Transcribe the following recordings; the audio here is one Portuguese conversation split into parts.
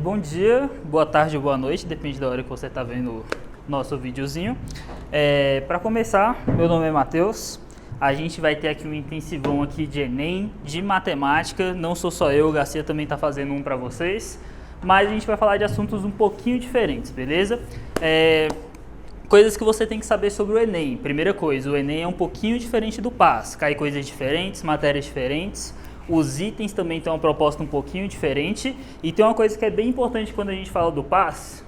Bom dia, boa tarde ou boa noite, depende da hora que você está vendo o nosso videozinho. Para começar, meu nome é Matheus. A gente vai ter aqui um intensivão aqui de Enem, de matemática. Não sou só eu, o Garcia também está fazendo um para vocês. Mas a gente vai falar de assuntos um pouquinho diferentes, beleza? Coisas que você tem que saber sobre o Enem. Primeira coisa, o Enem é um pouquinho diferente do PAS. Cai coisas diferentes, matérias diferentes. Os itens também têm uma proposta um pouquinho diferente. E tem uma coisa que é bem importante quando a gente fala do PAS,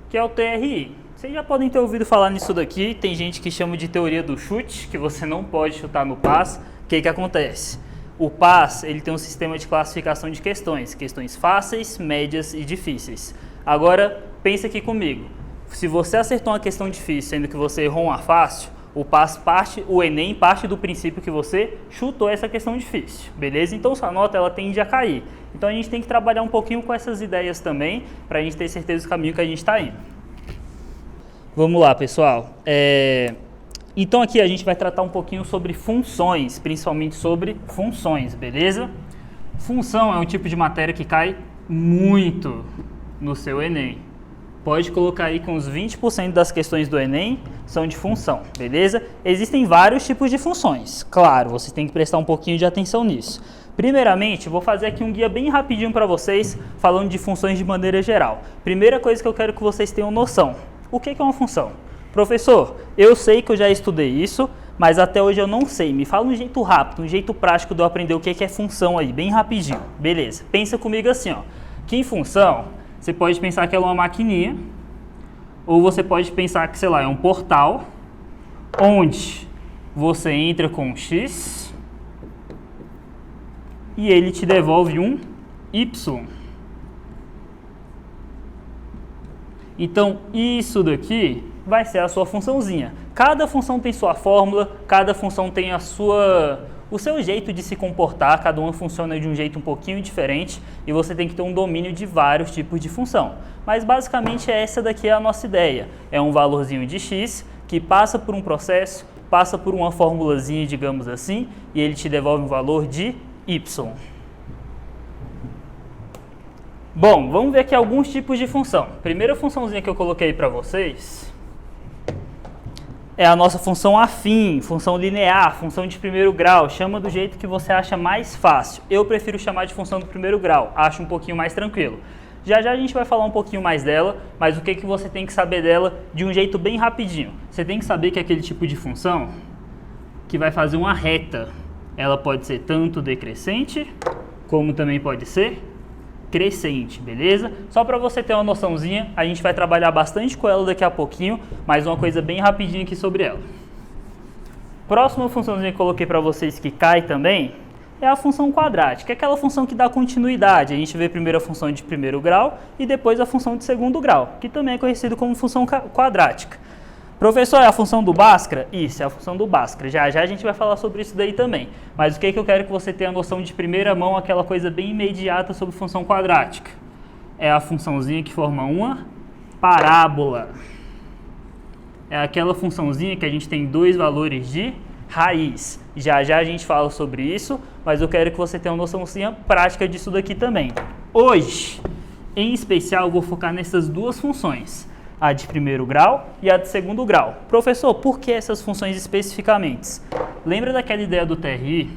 que é o TRI. Vocês já podem ter ouvido falar nisso daqui. Tem gente que chama de teoria do chute, que você não pode chutar no PAS. O que acontece? O PAS ele tem um sistema de classificação de questões. Questões fáceis, médias e difíceis. Agora, pensa aqui comigo. Se você acertou uma questão difícil, sendo que você errou uma fácil, o Enem parte do princípio que você chutou essa questão difícil, beleza? Então sua nota ela tende a cair. Então a gente tem que trabalhar um pouquinho com essas ideias também, para a gente ter certeza do caminho que a gente está indo. Vamos lá, pessoal. Então aqui a gente vai tratar um pouquinho sobre funções, principalmente sobre funções, beleza? Função é um tipo de matéria que cai muito no seu Enem. Pode colocar aí que uns 20% das questões do Enem são de função, beleza? Existem vários tipos de funções, claro, você tem que prestar um pouquinho de atenção nisso. Primeiramente, vou fazer aqui um guia bem rapidinho para vocês, falando de funções de maneira geral. Primeira coisa que eu quero que vocês tenham noção, o que é uma função? Professor, eu sei que eu já estudei isso, mas até hoje eu não sei. Me fala um jeito rápido, um jeito prático de eu aprender o que é função aí, bem rapidinho. Beleza, pensa comigo assim, ó, que em função... Você pode pensar que ela é uma maquininha, ou você pode pensar que, sei lá, é um portal, onde você entra com um X e ele te devolve um Y. Então, isso daqui vai ser a sua funçãozinha. Cada função tem sua fórmula, cada função tem o seu jeito de se comportar, cada uma funciona de um jeito um pouquinho diferente e você tem que ter um domínio de vários tipos de função. Mas basicamente essa daqui é a nossa ideia. É um valorzinho de x que passa por um processo, passa por uma formulazinha, digamos assim, e ele te devolve um valor de y. Bom, vamos ver aqui alguns tipos de função. Primeira funçãozinha que eu coloquei para vocês é a nossa função afim, função linear, função de primeiro grau. Chama do jeito que você acha mais fácil. Eu prefiro chamar de função do primeiro grau, acho um pouquinho mais tranquilo. Já já a gente vai falar um pouquinho mais dela, mas o que você tem que saber dela de um jeito bem rapidinho. Você tem que saber que é aquele tipo de função que vai fazer uma reta. Ela pode ser tanto decrescente, como também pode ser crescente, beleza? Só para você ter uma noçãozinha, a gente vai trabalhar bastante com ela daqui a pouquinho, mas uma coisa bem rapidinho aqui sobre ela. Próxima funçãozinha que eu coloquei para vocês que cai também é a função quadrática, é aquela função que dá continuidade. A gente vê primeiro a função de primeiro grau e depois a função de segundo grau, que também é conhecido como função quadrática. Professor, é a função do Bhaskara? Isso, é a função do Bhaskara. Já já a gente vai falar sobre isso daí também. Mas o que eu quero que você tenha a noção de primeira mão, aquela coisa bem imediata sobre função quadrática? É a funçãozinha que forma uma parábola. É aquela funçãozinha que a gente tem dois valores de raiz. Já já a gente fala sobre isso, mas eu quero que você tenha uma noçãozinha prática disso daqui também. Hoje, em especial, eu vou focar nessas duas funções. A de primeiro grau e a de segundo grau. Professor, por que essas funções especificamente? Lembra daquela ideia do TRI?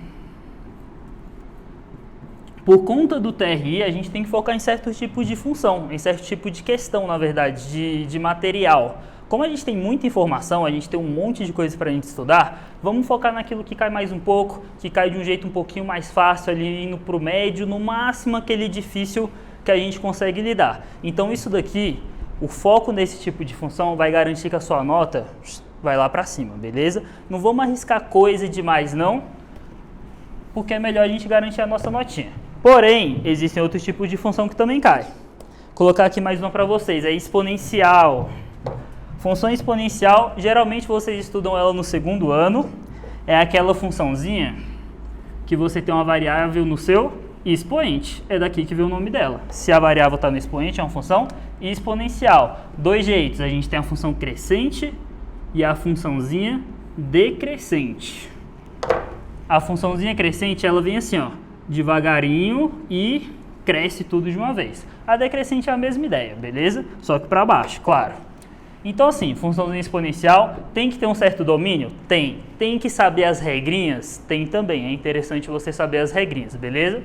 Por conta do TRI, a gente tem que focar em certos tipos de função, em certo tipo de questão, na verdade, de material. Como a gente tem muita informação, a gente tem um monte de coisa para a gente estudar, vamos focar naquilo que cai mais um pouco, que cai de um jeito um pouquinho mais fácil, ali indo para o médio, no máximo aquele difícil que a gente consegue lidar. Então isso daqui... O foco nesse tipo de função vai garantir que a sua nota vai lá para cima, beleza? Não vamos arriscar coisa demais não, porque é melhor a gente garantir a nossa notinha. Porém, existem outros tipos de função que também cai. Vou colocar aqui mais uma para vocês, é exponencial. Função exponencial, geralmente vocês estudam ela no segundo ano, é aquela funçãozinha que você tem uma variável no seu expoente, é daqui que vem o nome dela. Se a variável está no expoente, é uma função exponencial. Dois jeitos, a gente tem a função crescente e a funçãozinha decrescente. A funçãozinha crescente, ela vem assim, ó, devagarinho e cresce tudo de uma vez. A decrescente é a mesma ideia, beleza? Só que para baixo, claro. Então assim, funçãozinha exponencial tem que ter um certo domínio? Tem. Tem que saber as regrinhas? Tem também. É interessante você saber as regrinhas, beleza?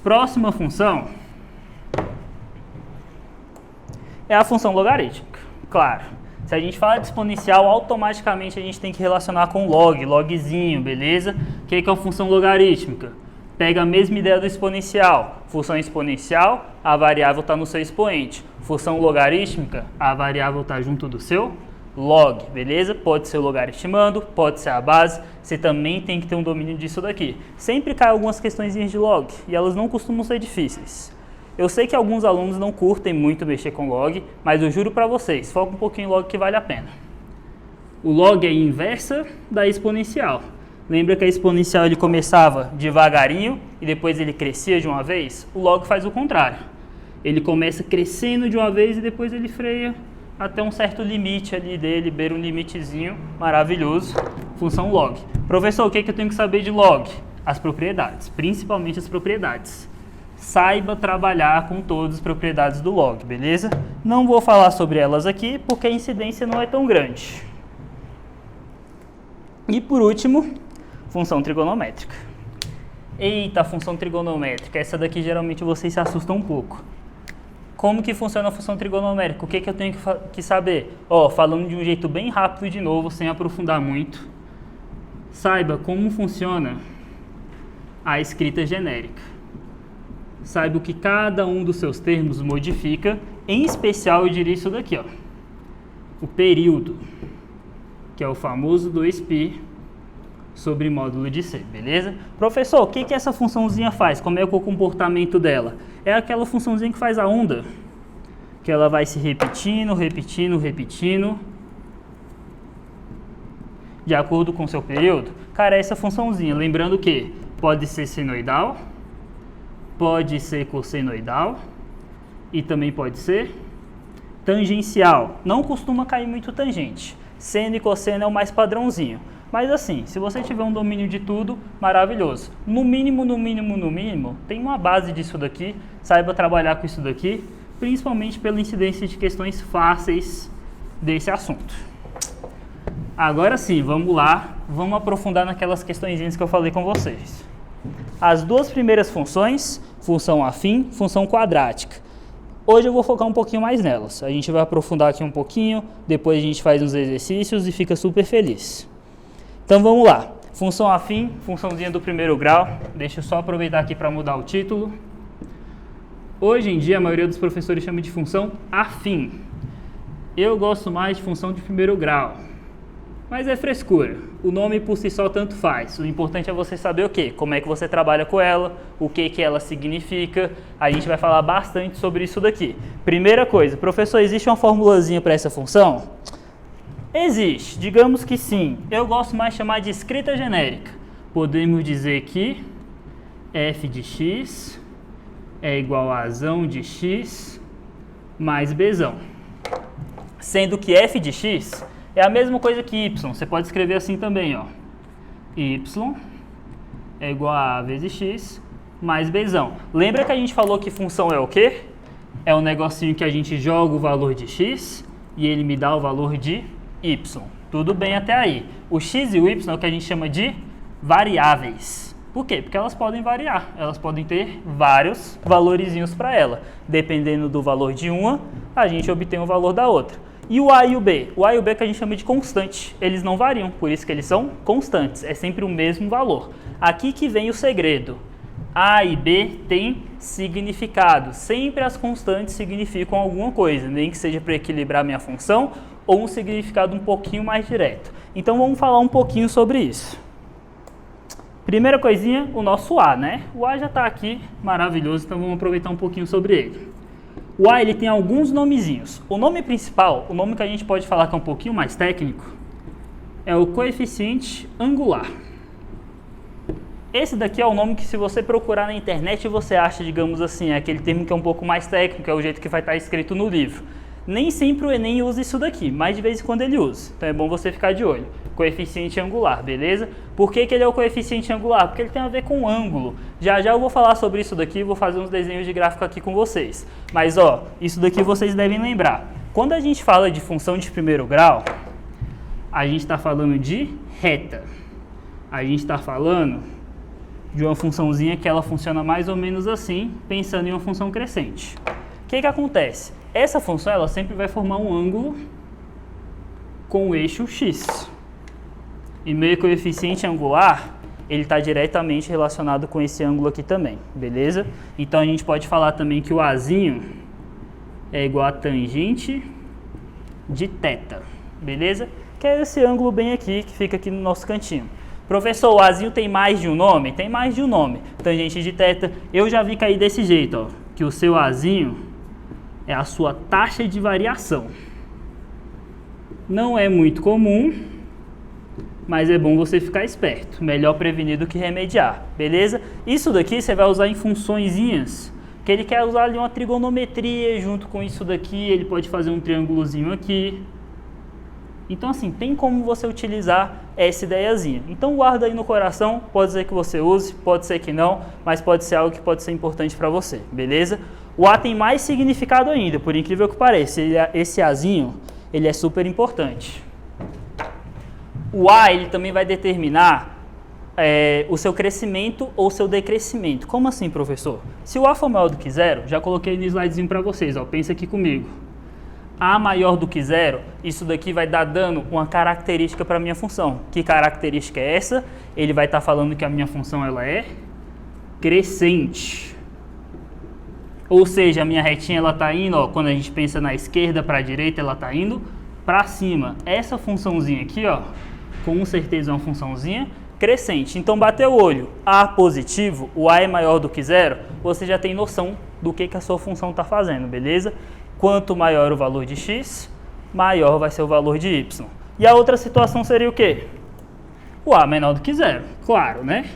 Próxima função é a função logarítmica. Claro, se a gente fala de exponencial, automaticamente a gente tem que relacionar com log, logzinho, beleza? O que é uma função logarítmica? Pega a mesma ideia do exponencial. Função exponencial, a variável está no seu expoente. Função logarítmica, a variável está junto do seu log, beleza? Pode ser o logaritmando, pode ser a base. Você também tem que ter um domínio disso daqui. Sempre cai algumas questõezinhas de log e elas não costumam ser difíceis. Eu sei que alguns alunos não curtem muito mexer com log, mas eu juro para vocês, foca um pouquinho em log que vale a pena. O log é a inversa da exponencial. Lembra que a exponencial ele começava devagarinho e depois ele crescia de uma vez? O log faz o contrário. Ele começa crescendo de uma vez e depois ele freia até um certo limite ali dele, beira um limitezinho maravilhoso. Função log. Professor, o que eu tenho que saber de log? As propriedades, principalmente as propriedades. Saiba trabalhar com todas as propriedades do log, beleza? Não vou falar sobre elas aqui porque a incidência não é tão grande. E por último, função trigonométrica. Eita, função trigonométrica, essa daqui geralmente vocês se assustam um pouco. Como que funciona a função trigonométrica? O que eu tenho que saber? Falando de um jeito bem rápido de novo, sem aprofundar muito. Saiba como funciona a escrita genérica. Saiba o que cada um dos seus termos modifica. Em especial, eu diria isso daqui, ó. O período, que é o famoso 2π sobre módulo de C, beleza? Professor, o que essa funçãozinha faz? Como é o comportamento dela? É aquela funçãozinha que faz a onda, que ela vai se repetindo, repetindo, repetindo, de acordo com o seu período. Cara, é essa funçãozinha, lembrando que pode ser senoidal, pode ser cossenoidal e também pode ser tangencial. Não costuma cair muito tangente. Seno e cosseno é o mais padrãozinho. Mas assim, se você tiver um domínio de tudo, maravilhoso. No mínimo, tem uma base disso daqui. Saiba trabalhar com isso daqui, principalmente pela incidência de questões fáceis desse assunto. Agora sim, vamos lá. Vamos aprofundar naquelas questõezinhas que eu falei com vocês. As duas primeiras funções, função afim, função quadrática. Hoje eu vou focar um pouquinho mais nelas. A gente vai aprofundar aqui um pouquinho, depois a gente faz uns exercícios e fica super feliz. Então vamos lá. Função afim, funçãozinha do primeiro grau. Deixa eu só aproveitar aqui para mudar o título. Hoje em dia a maioria dos professores chama de função afim. Eu gosto mais de função de primeiro grau. Mas é frescura. O nome por si só tanto faz. O importante é você saber o quê? Como é que você trabalha com ela, o que ela significa. A gente vai falar bastante sobre isso daqui. Primeira coisa, professor, existe uma formulazinha para essa função? Existe, digamos que sim. Eu gosto mais de chamar de escrita genérica. Podemos dizer que f de x é igual a azão de x mais bzão. Sendo que f de x é a mesma coisa que y. Você pode escrever assim também, ó. Y é igual a vezes x mais bzão. Lembra que a gente falou que função é o quê? É um negocinho que a gente joga o valor de x e ele me dá o valor de y. Tudo bem até aí. O x e o y é o que a gente chama de variáveis. Por quê? Porque elas podem variar. Elas podem ter vários valorizinhos para ela. Dependendo do valor de uma, a gente obtém o valor da outra. E o a e o b? O a e o b é que a gente chama de constante. Eles não variam, por isso que eles são constantes. É sempre o mesmo valor. Aqui que vem o segredo. A e b têm significado. Sempre as constantes significam alguma coisa, nem que seja para equilibrar minha função ou um significado um pouquinho mais direto. Então vamos falar um pouquinho sobre isso. Primeira coisinha, o nosso a, né? O a já está aqui, maravilhoso, então vamos aproveitar um pouquinho sobre ele. O a ele tem alguns nomezinhos. O nome principal, o nome que a gente pode falar que é um pouquinho mais técnico, é o coeficiente angular. Esse daqui é o nome que, se você procurar na internet, você acha, digamos assim, é aquele termo que é um pouco mais técnico, é o jeito que vai estar escrito no livro. Nem sempre o Enem usa isso daqui, mas de vez em quando ele usa. Então é bom você ficar de olho. Coeficiente angular, beleza? Por que ele é o coeficiente angular? Porque ele tem a ver com ângulo. Já já eu vou falar sobre isso daqui, vou fazer uns desenhos de gráfico aqui com vocês. Mas ó, isso daqui vocês devem lembrar. Quando a gente fala de função de primeiro grau, a gente está falando de reta. A gente está falando de uma funçãozinha que ela funciona mais ou menos assim, pensando em uma função crescente. O que acontece? Essa função ela sempre vai formar um ângulo com o eixo x. E meu coeficiente angular, ele está diretamente relacionado com esse ângulo aqui também, beleza? Então a gente pode falar também que o Azinho é igual a tangente de θ, beleza? Que é esse ângulo bem aqui, que fica aqui no nosso cantinho. Professor, o Azinho tem mais de um nome? Tem mais de um nome. Tangente de θ, eu já vi cair desse jeito, ó, que o seu Azinho é a sua taxa de variação. Não é muito comum, mas é bom você ficar esperto. Melhor prevenir do que remediar, beleza? Isso daqui você vai usar em funçõezinhas, que ele quer usar ali uma trigonometria junto com isso daqui, ele pode fazer um triângulozinho aqui. Então assim, tem como você utilizar essa ideiazinha. Então guarda aí no coração, pode ser que você use, pode ser que não, mas pode ser algo que pode ser importante para você, beleza? O A tem mais significado ainda, por incrível que pareça, esse Azinho, ele é super importante. O A, ele também vai determinar o seu crescimento ou seu decrescimento. Como assim, professor? Se o A for maior do que zero, já coloquei no slidezinho para vocês, ó, pensa aqui comigo. A maior do que zero, isso daqui vai dar dando uma característica para a minha função. Que característica é essa? Ele vai estar falando que a minha função ela é crescente. Ou seja, a minha retinha ela está indo, ó, quando a gente pensa na esquerda para a direita, ela está indo para cima. Essa funçãozinha aqui, ó, com certeza é uma funçãozinha crescente. Então, bateu o olho, A positivo, o A é maior do que zero, você já tem noção do que a sua função está fazendo, beleza? Quanto maior o valor de x, maior vai ser o valor de y. E a outra situação seria o quê? O A menor do que zero, claro, né?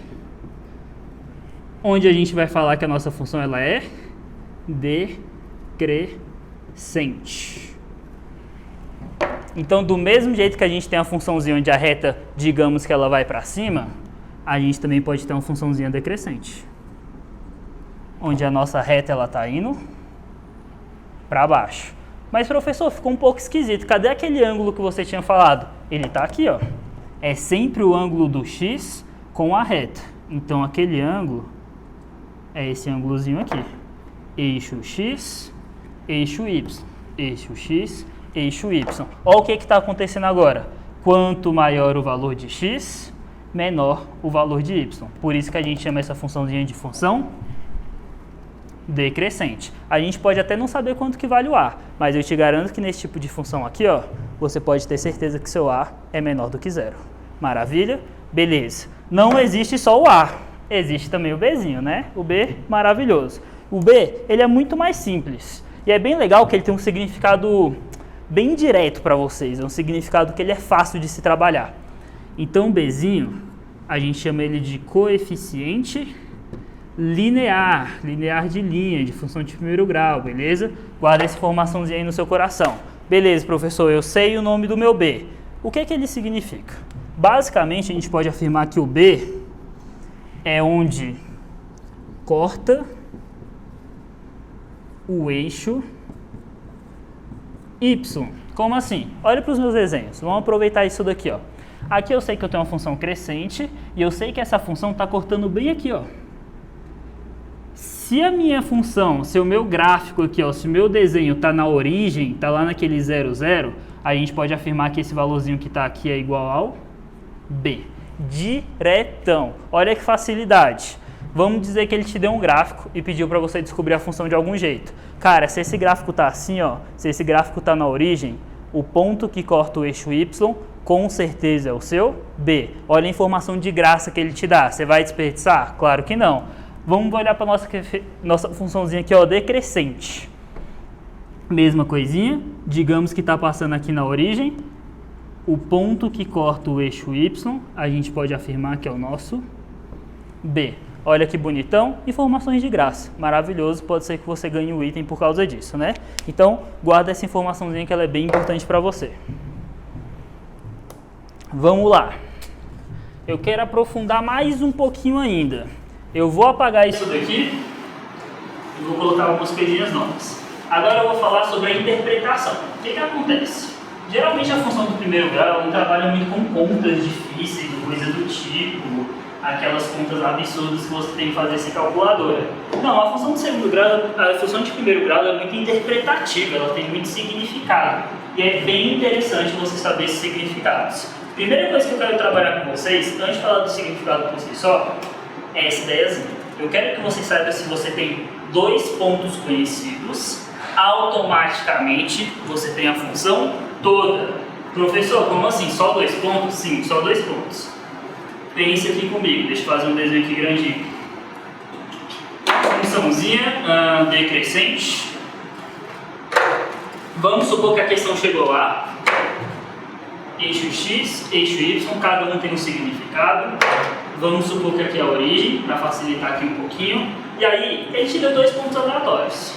Onde a gente vai falar que a nossa função ela é decrescente. Então, do mesmo jeito que a gente tem a funçãozinha onde a reta, digamos que ela vai para cima, a gente também pode ter uma funçãozinha decrescente. Onde a nossa reta ela está indo para baixo. Mas, professor, ficou um pouco esquisito. Cadê aquele ângulo que você tinha falado? Ele está aqui, ó. É sempre o ângulo do x com a reta. Então, aquele ângulo é esse ângulozinho aqui. Eixo x, eixo y. Eixo x, eixo y. Olha o que está acontecendo agora. Quanto maior o valor de x, menor o valor de y. Por isso que a gente chama essa funçãozinha de função decrescente. A gente pode até não saber quanto que vale o A, mas eu te garanto que nesse tipo de função aqui, ó, você pode ter certeza que seu A é menor do que zero. Maravilha? Beleza. Não existe só o A, existe também o Bzinho, né? O B, maravilhoso. O B, ele é muito mais simples. E é bem legal que ele tem um significado bem direto para vocês. É um significado que ele é fácil de se trabalhar. Então, o Bzinho, a gente chama ele de coeficiente linear, linear de linha, de função de primeiro grau, beleza? Guarda essa informaçãozinha aí no seu coração. Beleza, professor, eu sei o nome do meu B. O que ele significa? Basicamente, a gente pode afirmar que o B é onde corta o eixo Y. Como assim? Olha para os meus desenhos. Vamos aproveitar isso daqui, ó. Aqui eu sei que eu tenho uma função crescente e eu sei que essa função está cortando bem aqui, ó. Se a minha função, se o meu gráfico aqui, ó, se o meu desenho está na origem, está lá naquele 0, 0, a gente pode afirmar que esse valorzinho que está aqui é igual ao B. Diretão. Olha que facilidade. Vamos dizer que ele te deu um gráfico e pediu para você descobrir a função de algum jeito. Cara, se esse gráfico está assim, ó, se esse gráfico está na origem, o ponto que corta o eixo Y, com certeza é o seu B. Olha a informação de graça que ele te dá. Você vai desperdiçar? Claro que não. Vamos olhar para a nossa funçãozinha aqui, ó, decrescente. Mesma coisinha, digamos que está passando aqui na origem, o ponto que corta o eixo Y, a gente pode afirmar que é o nosso B. Olha que bonitão, informações de graça, maravilhoso, pode ser que você ganhe o item por causa disso, né? Então, guarda essa informaçãozinha que ela é bem importante para você. Vamos lá. Eu quero aprofundar mais um pouquinho ainda. Eu vou apagar isso daqui e vou colocar algumas coisinhas novas. Agora eu vou falar sobre a interpretação. O que acontece? Geralmente a função do primeiro grau não trabalha muito com contas difíceis, coisa do tipo, aquelas contas absurdas que você tem que fazer sem calculadora. Não, a função do segundo grau, a função de primeiro grau é muito interpretativa, ela tem muito significado. E é bem interessante você saber esses significados. Primeira coisa que eu quero trabalhar com vocês, antes de falar do significado por si só, é essa ideiazinha. Eu quero que você saiba se você tem dois pontos conhecidos, automaticamente você tem a função toda. Professor, como assim? Só 2 pontos? Sim, só 2 pontos. Pense aqui comigo, deixa eu fazer um desenho aqui grandinho. Funçãozinha decrescente. Vamos supor que a questão chegou lá. Eixo x, eixo y, cada um tem um significado. Vamos supor que aqui é a origem, para facilitar aqui um pouquinho. E aí, ele te deu 2 pontos aleatórios.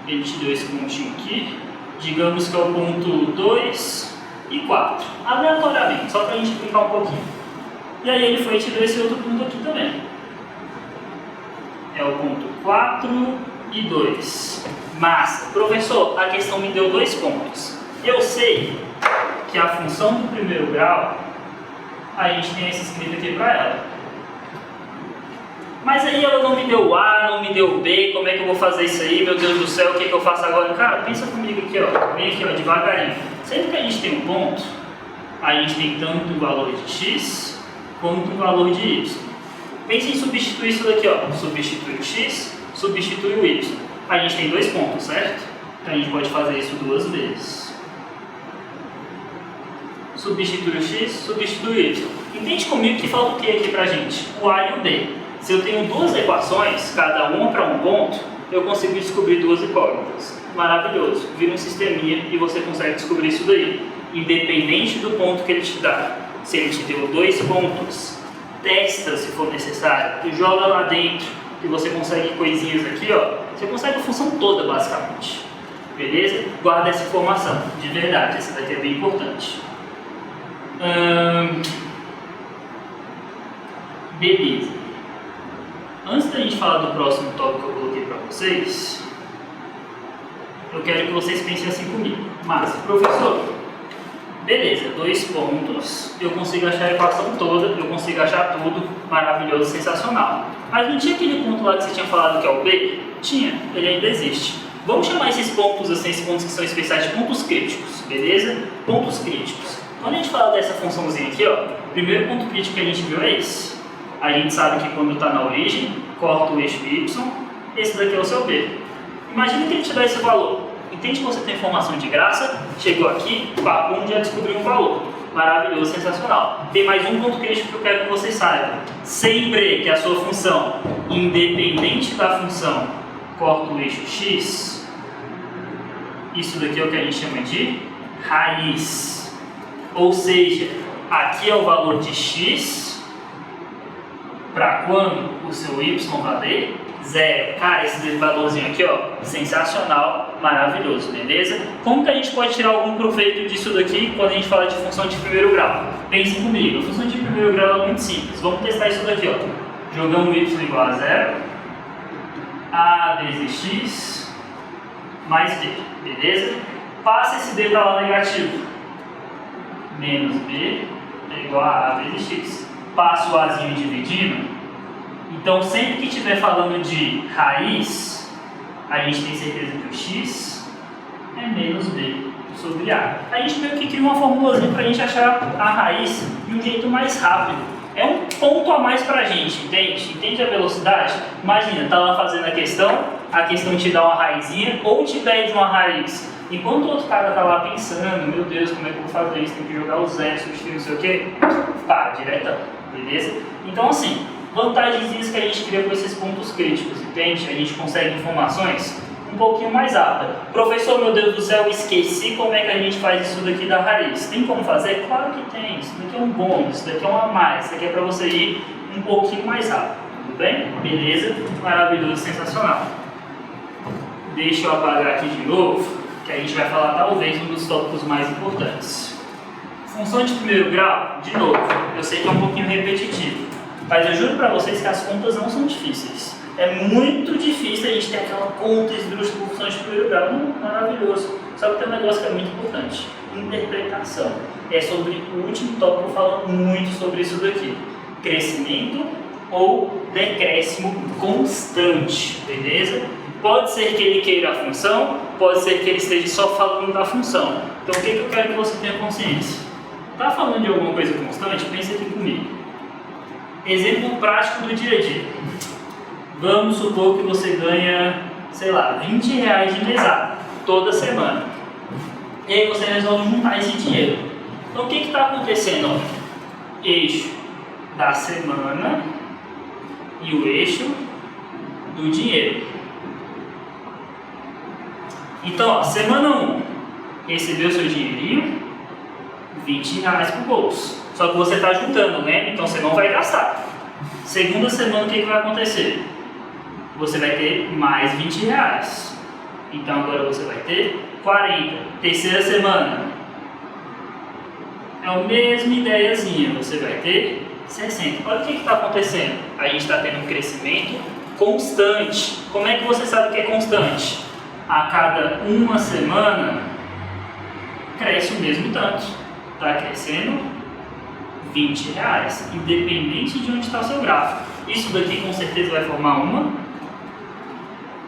Ele te deu esse pontinho aqui. Digamos que é o ponto 2 e 4. Aleatoriamente, só para a gente explicar um pouquinho. E aí ele foi e te deu esse outro ponto aqui também. É o ponto 4 e 2. Massa. Professor, a questão me deu 2 pontos. Eu sei que a função do primeiro grau, a gente tem esse escrito aqui para ela. Mas aí ela não me deu A, não me deu B, como é que eu vou fazer isso aí? Meu Deus do céu, o que eu faço agora? Cara, pensa comigo aqui, ó. Vem aqui, ó, devagarinho. Sempre que a gente tem um ponto, a gente tem tanto o valor de x quanto o valor de y. Pense em substituir isso daqui, ó. Substitui o x, substitui o y. A gente tem 2 pontos, certo? Então a gente pode fazer isso 2 vezes. Substitui o x, substitui o y. Entende comigo que falta o que aqui pra gente? O a e o b. Se eu tenho 2 equações, cada uma para um ponto, eu consigo descobrir 2 incógnitas. Maravilhoso. Vira um sisteminha e você consegue descobrir isso daí. Independente do ponto que ele te dá. Se ele te deu 2 pontos, testa se for necessário, tu joga lá dentro, que você consegue coisinhas aqui, ó. Você consegue a função toda, basicamente. Beleza? Guarda essa informação. De verdade, essa daqui é bem importante. Beleza. Antes da gente falar do próximo tópico que eu coloquei para vocês, eu quero que vocês pensem assim comigo. Mas, professor, beleza, 2 pontos, eu consigo achar a equação toda, eu consigo achar tudo, maravilhoso, sensacional. Mas não tinha aquele ponto lá que você tinha falado que é o B? Tinha, ele ainda existe. Vamos chamar esses pontos assim, esses pontos que são especiais, de pontos críticos, beleza? Pontos críticos. Quando a gente fala dessa funçãozinha aqui, ó, o primeiro ponto crítico que a gente viu é esse. A gente sabe que quando está na origem, corta o eixo y, esse daqui é o seu b. Imagina que ele te dá esse valor. Entende que você tem informação de graça, chegou aqui, papum, já descobriu um valor. Maravilhoso, sensacional. Tem mais um ponto crítico que eu quero que vocês saibam. Sempre que a sua função, independente da função, corta o eixo x, isso daqui é o que a gente chama de raiz. Ou seja, aqui é o valor de x, para quando o seu y valer 0. Cara, esse valorzinho aqui, ó, sensacional, maravilhoso, beleza? Como que a gente pode tirar algum proveito disso daqui quando a gente fala de função de primeiro grau? Pense comigo, a função de primeiro grau é muito simples. Vamos testar isso daqui, ó. Jogamos y igual a 0, a vezes x mais b, beleza? Passa esse b para lá negativo. Menos b é igual a vezes x. Passo o azinho dividindo. Então, sempre que estiver falando de raiz, a gente tem certeza que o x é menos b sobre a. A gente meio que cria uma formulazinha para a gente achar a raiz de um jeito mais rápido. É um ponto a mais para a gente, entende? Entende a velocidade? Imagina, tá lá fazendo a questão te dá uma raizinha ou te pede uma raiz. Enquanto o outro cara tá lá pensando, meu Deus, como é que eu vou fazer isso? Tem que jogar o zero, substituir não sei o quê. Pá, diretão, beleza? Então assim, vantagens que a gente cria com esses pontos críticos, entende? A gente consegue informações um pouquinho mais rápido. Professor, meu Deus do céu, esqueci como é que a gente faz isso daqui da raiz. Tem como fazer? Claro que tem. Isso daqui é um bônus, isso daqui é um a mais. Isso daqui é para você ir um pouquinho mais rápido, tudo bem? Beleza? Maravilhoso, sensacional. Deixa eu apagar aqui de novo, que a gente vai falar talvez um dos tópicos mais importantes. Função de primeiro grau, de novo, eu sei que é um pouquinho repetitivo, mas eu juro para vocês que as contas não são difíceis. É muito difícil a gente ter aquela conta esdrúxula por função de primeiro grau, maravilhoso. Só que tem um negócio que é muito importante, interpretação. É sobre o último tópico, falando muito sobre isso daqui. Crescimento ou decréscimo constante, beleza? Pode ser que ele queira a função, pode ser que ele esteja só falando da função. Então o que eu quero que você tenha consciência? Está falando de alguma coisa constante? Pensa aqui comigo. Exemplo prático do dia a dia. Vamos supor que você ganha, sei lá, R$20 de mesada toda semana. E aí você resolve juntar esse dinheiro. Então o que está acontecendo? Ó? Eixo da semana e o eixo do dinheiro. Então, ó, semana 1, recebeu seu dinheirinho, R$20 pro bolso. Só que você está juntando, né? Então você não vai gastar. Segunda semana, o que vai acontecer? Você vai ter mais R$20. Então agora você vai ter 40. Terceira semana, é a mesma ideiazinha, você vai ter 60. Olha o que está acontecendo. A gente está tendo um crescimento constante. Como é que você sabe que é constante? A cada uma semana cresce o mesmo tanto. Está crescendo R$20, independente de onde está o seu gráfico. Isso daqui com certeza vai formar uma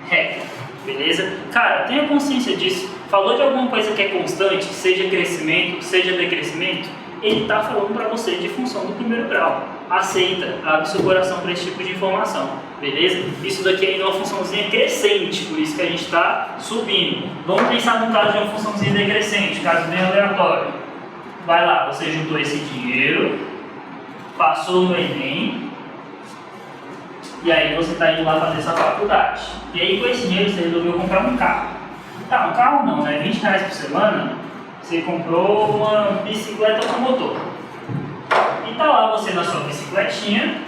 reta, beleza? Cara, tenha consciência disso. Falou de alguma coisa que é constante, seja crescimento, seja decrescimento, ele está falando para você de função do primeiro grau. Aceita, abre seu coração para esse tipo de informação, beleza? Isso daqui ainda é uma funçãozinha crescente, por isso que a gente está subindo. Vamos pensar no caso de uma funçãozinha decrescente, caso bem aleatório. Vai lá, você juntou esse dinheiro, passou no Enem, e aí você está indo lá fazer essa faculdade. E aí com esse dinheiro você resolveu comprar um carro. Tá, um carro não, né? R$20 por semana, você comprou uma bicicleta com motor. E tá lá você na sua bicicletinha,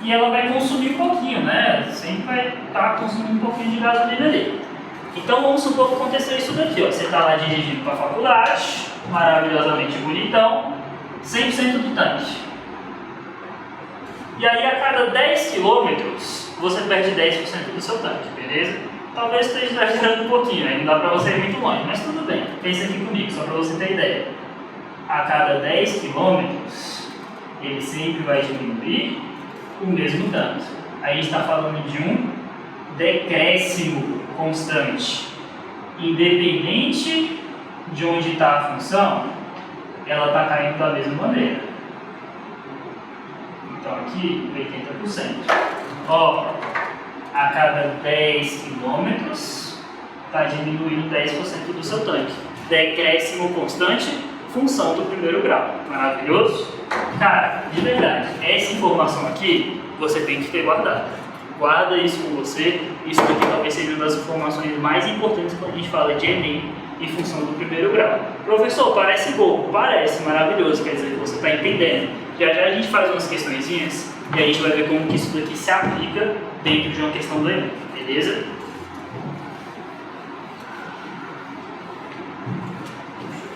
e ela vai consumir um pouquinho, né? Sempre vai estar consumindo um pouquinho de gasolina ali. Então vamos supor que aconteceu isso daqui, ó. Você está lá dirigindo para a faculdade, maravilhosamente bonitão, 100% do tanque. E aí a cada 10 km você perde 10% do seu tanque, beleza? Talvez esteja exagerando um pouquinho, aí não dá para você ir muito longe, mas tudo bem. Pensa aqui comigo, só para você ter ideia. A cada 10 km ele sempre vai diminuir o mesmo tanto. Aí a gente está falando de um decréscimo constante. Independente de onde está a função, ela está caindo da mesma maneira. Então aqui, 80%. Ó, a cada 10 km está diminuindo 10% do seu tanque. Decréscimo constante, função do primeiro grau. Maravilhoso? Cara, de verdade, essa informação aqui você tem que ter guardado. Guarda isso com você. Isso aqui talvez seja uma das informações mais importantes quando a gente fala de Enem e função do primeiro grau. Professor, parece bobo? Parece, maravilhoso, quer dizer que você está entendendo. Já já a gente faz umas questõezinhas e a gente vai ver como que isso daqui se aplica dentro de uma questão do Enem, beleza?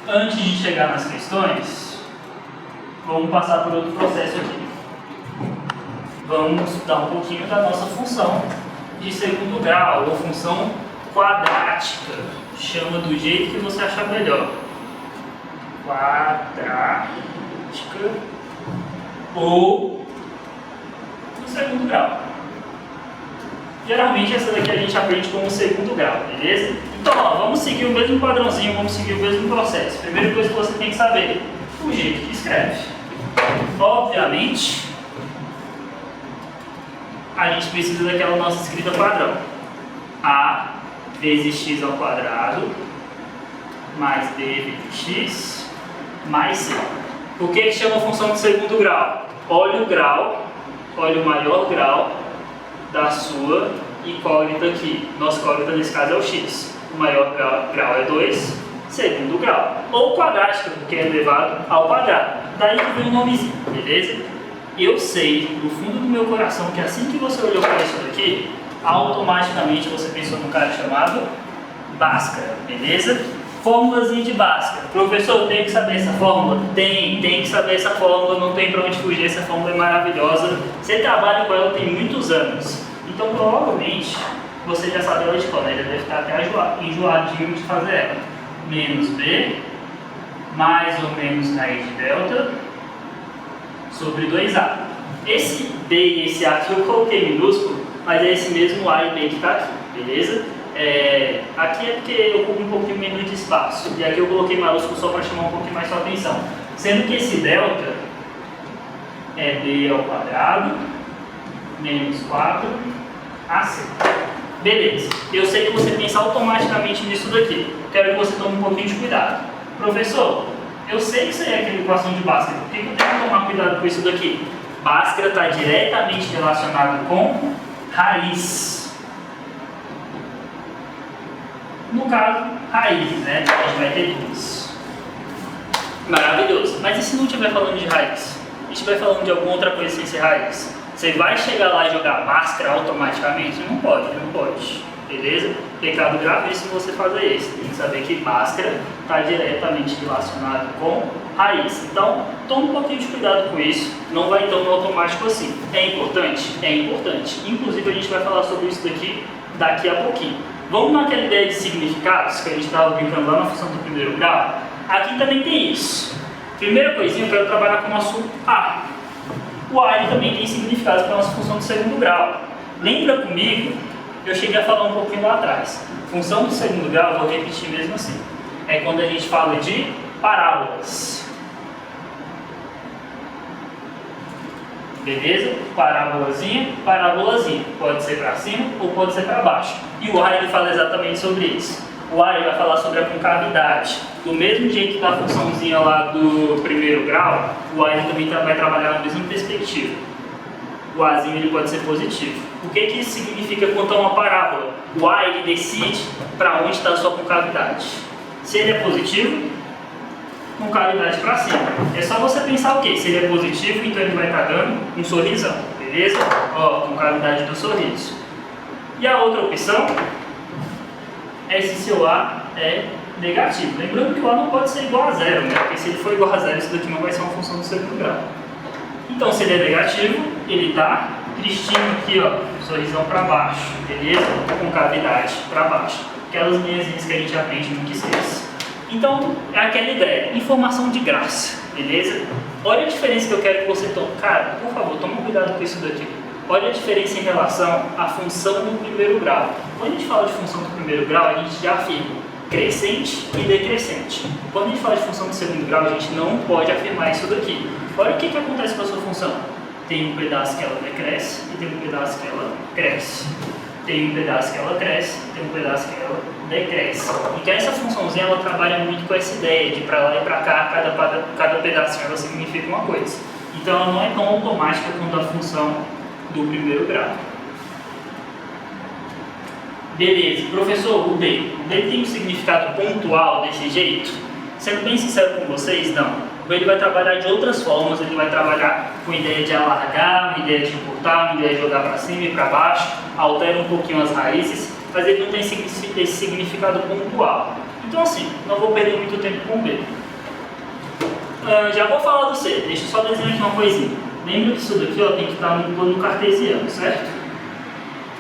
Antes de chegar nas questões, vamos passar por outro processo aqui. Vamos estudar um pouquinho da nossa função de segundo grau, ou função quadrática. Chama do jeito que você achar melhor. Quadrática ou do segundo grau. Geralmente essa daqui a gente aprende como segundo grau, beleza? Então, ó, vamos seguir o mesmo padrãozinho, vamos seguir o mesmo processo. Primeira coisa que você tem que saber, o jeito que escreve. Obviamente, a gente precisa daquela nossa escrita padrão. A vezes x ao quadrado mais b vezes x mais c. O que chama a função de segundo grau? Olha o grau, olha o maior grau da sua incógnita aqui. Nossa incógnita nesse caso é o x. O maior grau é 2, segundo grau. Ou quadrática, porque é elevado ao quadrado. Daí que vem o nomezinho, beleza? eu sei, no fundo do meu coração, que assim que você olhou para isso daqui, automaticamente você pensou num cara chamado Bhaskara, beleza? Fórmulazinha de Bhaskara. Professor, tem que saber essa fórmula? Tem que saber essa fórmula, não tem para onde fugir, essa fórmula é maravilhosa. Você trabalha com ela tem muitos anos, então provavelmente você já sabe ela de cor, né? Já deve estar até enjoadinho de fazer ela. Menos B, mais ou menos raiz de delta, sobre 2A. Esse B e esse A que eu coloquei minúsculo, mas é esse mesmo A e B que está aqui, beleza? Aqui é porque eu ocupo um pouquinho menos de espaço, e aqui eu coloquei maiúsculo só para chamar um pouquinho mais sua atenção. Sendo que esse delta é B ao quadrado, menos 4AC. Beleza, eu sei que você pensa automaticamente nisso daqui. Quero que você tome um pouquinho de cuidado. Professor, eu sei que isso aí é aquela equação de Bhaskara. Por que eu tenho que tomar cuidado com isso daqui? Bhaskara está diretamente relacionado com raiz. No caso, raízes, né? A gente vai ter duas. Maravilhoso. Mas e se não estiver falando de raiz? E estiver falando de alguma outra coisa sem ser raiz? Você vai chegar lá e jogar Bhaskara automaticamente? Não pode, não pode. Beleza? Pecado gravíssimo você fazer isso. Tem que saber que Bhaskara está diretamente relacionado com raiz. Então, tome um pouquinho de cuidado com isso. Não vai tão no automático assim. É importante? É importante. Inclusive, a gente vai falar sobre isso daqui a pouquinho. Vamos naquela ideia de significados que a gente estava brincando lá na função do primeiro grau? Aqui também tem isso. Primeira coisinha, eu quero trabalhar com o nosso A. O A ele também tem significados para a nossa função do segundo grau. Lembra comigo? Eu cheguei a falar um pouquinho lá atrás. Função do segundo grau, eu vou repetir mesmo assim. É quando a gente fala de parábolas. Beleza? Parabolazinha, parabolazinha. Pode ser para cima ou pode ser para baixo. E o A ele fala exatamente sobre isso. O A ele vai falar sobre a concavidade. Do mesmo jeito da funçãozinha lá do primeiro grau, o A ele também vai trabalhar na mesma perspectiva. O Azinho ele pode ser positivo. O que isso significa quanto a uma parábola? O A ele decide para onde está a sua concavidade. Se ele é positivo, concavidade para cima. É só você pensar o quê? Se ele é positivo, então ele vai estar dando um sorrisão, beleza? Ó, concavidade do sorriso. E a outra opção é se seu A é negativo. Lembrando que o A não pode ser igual a zero, né? Porque se ele for igual a zero, isso daqui não vai ser uma função do segundo grau. Então, se ele é negativo, ele está tristinho aqui, ó, sorrisão para baixo, beleza? Concavidade para baixo. Aquelas linhazinhas que a gente aprende nunca esquece. Então, é aquela ideia, informação de graça, beleza? Olha a diferença que eu quero que você tome. Cara, por favor, toma cuidado com isso daqui. Olha a diferença em relação à função do primeiro grau. Quando a gente fala de função do primeiro grau, a gente já afirma crescente e decrescente. Quando a gente fala de função do segundo grau, a gente não pode afirmar isso daqui. Olha o que acontece com a sua função. Tem um pedaço que ela decresce e tem um pedaço que ela cresce. Tem um pedaço que ela cresce e tem um pedaço que ela decresce. Então essa funçãozinha ela trabalha muito com essa ideia de para lá e para cá, cada pedacinho ela significa uma coisa. Então ela não é tão automática quanto a função do primeiro grau. Beleza, professor, o B. O B tem um significado pontual desse jeito? Sendo bem sincero com vocês, não. O B ele vai trabalhar de outras formas, ele vai trabalhar com ideia de alargar, uma ideia de encurtar, uma ideia de jogar para cima e para baixo, altera um pouquinho as raízes, mas ele não tem esse significado pontual. Então assim, não vou perder muito tempo com o B. Já vou falar do C, deixa eu só desenhar aqui uma coisinha. Lembra que isso daqui ó, tem que estar no plano cartesiano, certo?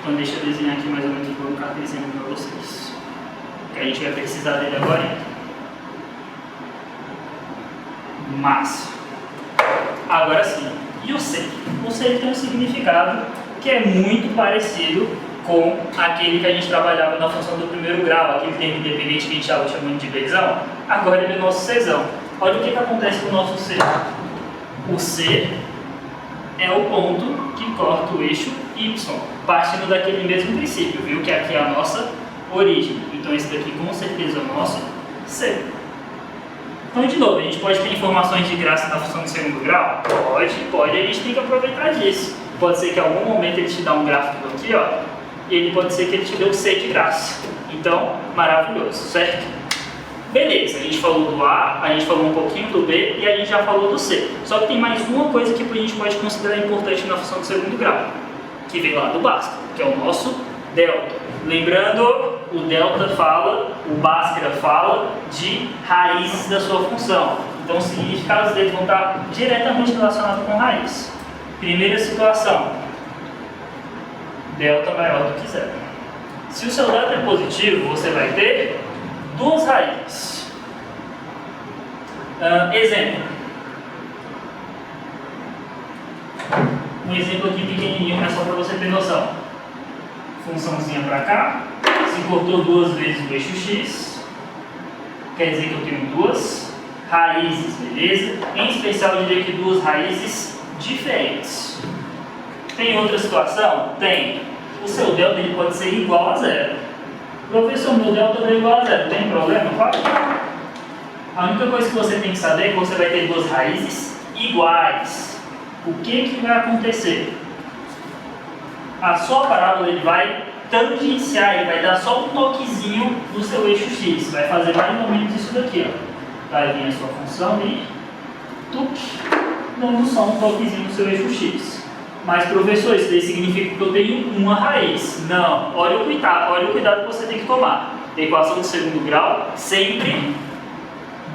Então deixa eu desenhar aqui mais ou menos o plano cartesiano para vocês. Que a gente vai precisar dele agora então. Massa. Agora sim. E o C? O C ele tem um significado que é muito parecido com aquele que a gente trabalhava na função do primeiro grau, aquele termo independente que a gente estava chamando de Bzão. Agora ele é o nosso Czão. Olha o que acontece com o nosso C. O C é o ponto que corta o eixo Y, partindo daquele mesmo princípio, viu? Que aqui é a nossa origem. Então esse daqui com certeza é o nosso C. Então, de novo, a gente pode ter informações de graça na função do segundo grau? Pode, a gente tem que aproveitar disso. Pode ser que em algum momento ele te dá um gráfico aqui, ó, e ele pode ser que ele te dê o C de graça. Então, maravilhoso, certo? Beleza, a gente falou do A, a gente falou um pouquinho do B e a gente já falou do C. Só que tem mais uma coisa que a gente pode considerar importante na função de segundo grau, que vem lá do Bhaskara, que é o nosso delta. Lembrando, o delta fala, o Bhaskara fala de raízes da sua função. Então, os significados deles vão estar diretamente relacionados com raiz. Primeira situação, delta maior do que zero. Se o seu delta é positivo, você vai ter duas raízes. Exemplo. Um exemplo aqui pequenininho, mas só para você ter noção. Funçãozinha para cá, se cortou duas vezes o eixo x, quer dizer que eu tenho duas raízes, beleza? Em especial eu diria que duas raízes diferentes. Tem outra situação? Tem. O seu delta ele pode ser igual a zero. Professor, meu delta é igual a zero, tem problema? Claro. A única coisa que você tem que saber é que você vai ter duas raízes iguais. O que vai acontecer? A sua parábola ele vai tangenciar, ele vai dar só um toquezinho no seu eixo x. Vai fazer mais ou menos isso daqui, ó. Vai vir a sua função e dando só um toquezinho no seu eixo x. Mas professor, isso daí significa que eu tenho uma raiz. Não, olha o cuidado que você tem que tomar. A equação de segundo grau, sempre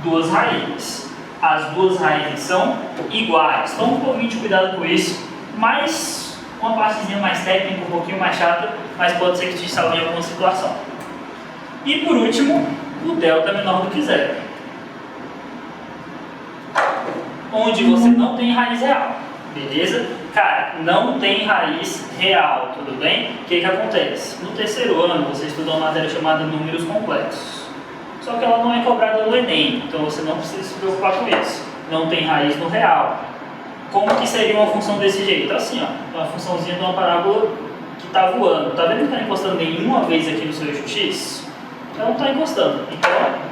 duas raízes. As duas raízes são iguais. Toma um pouquinho de cuidado com isso, mas uma partezinha mais técnica, um pouquinho mais chata, mas pode ser que te salve em alguma situação. E por último, o delta é menor do que zero, onde você não tem raiz real, beleza? Cara, não tem raiz real, tudo bem? O que acontece? No terceiro ano, você estuda uma matéria chamada números complexos. Só que ela não é cobrada no Enem, então você não precisa se preocupar com isso. Não tem raiz no real. Como que seria uma função desse jeito? Assim, ó, uma funçãozinha de uma parábola que está voando. Tá vendo que não está encostando nenhuma vez aqui no seu eixo x? Ela não está encostando. Então,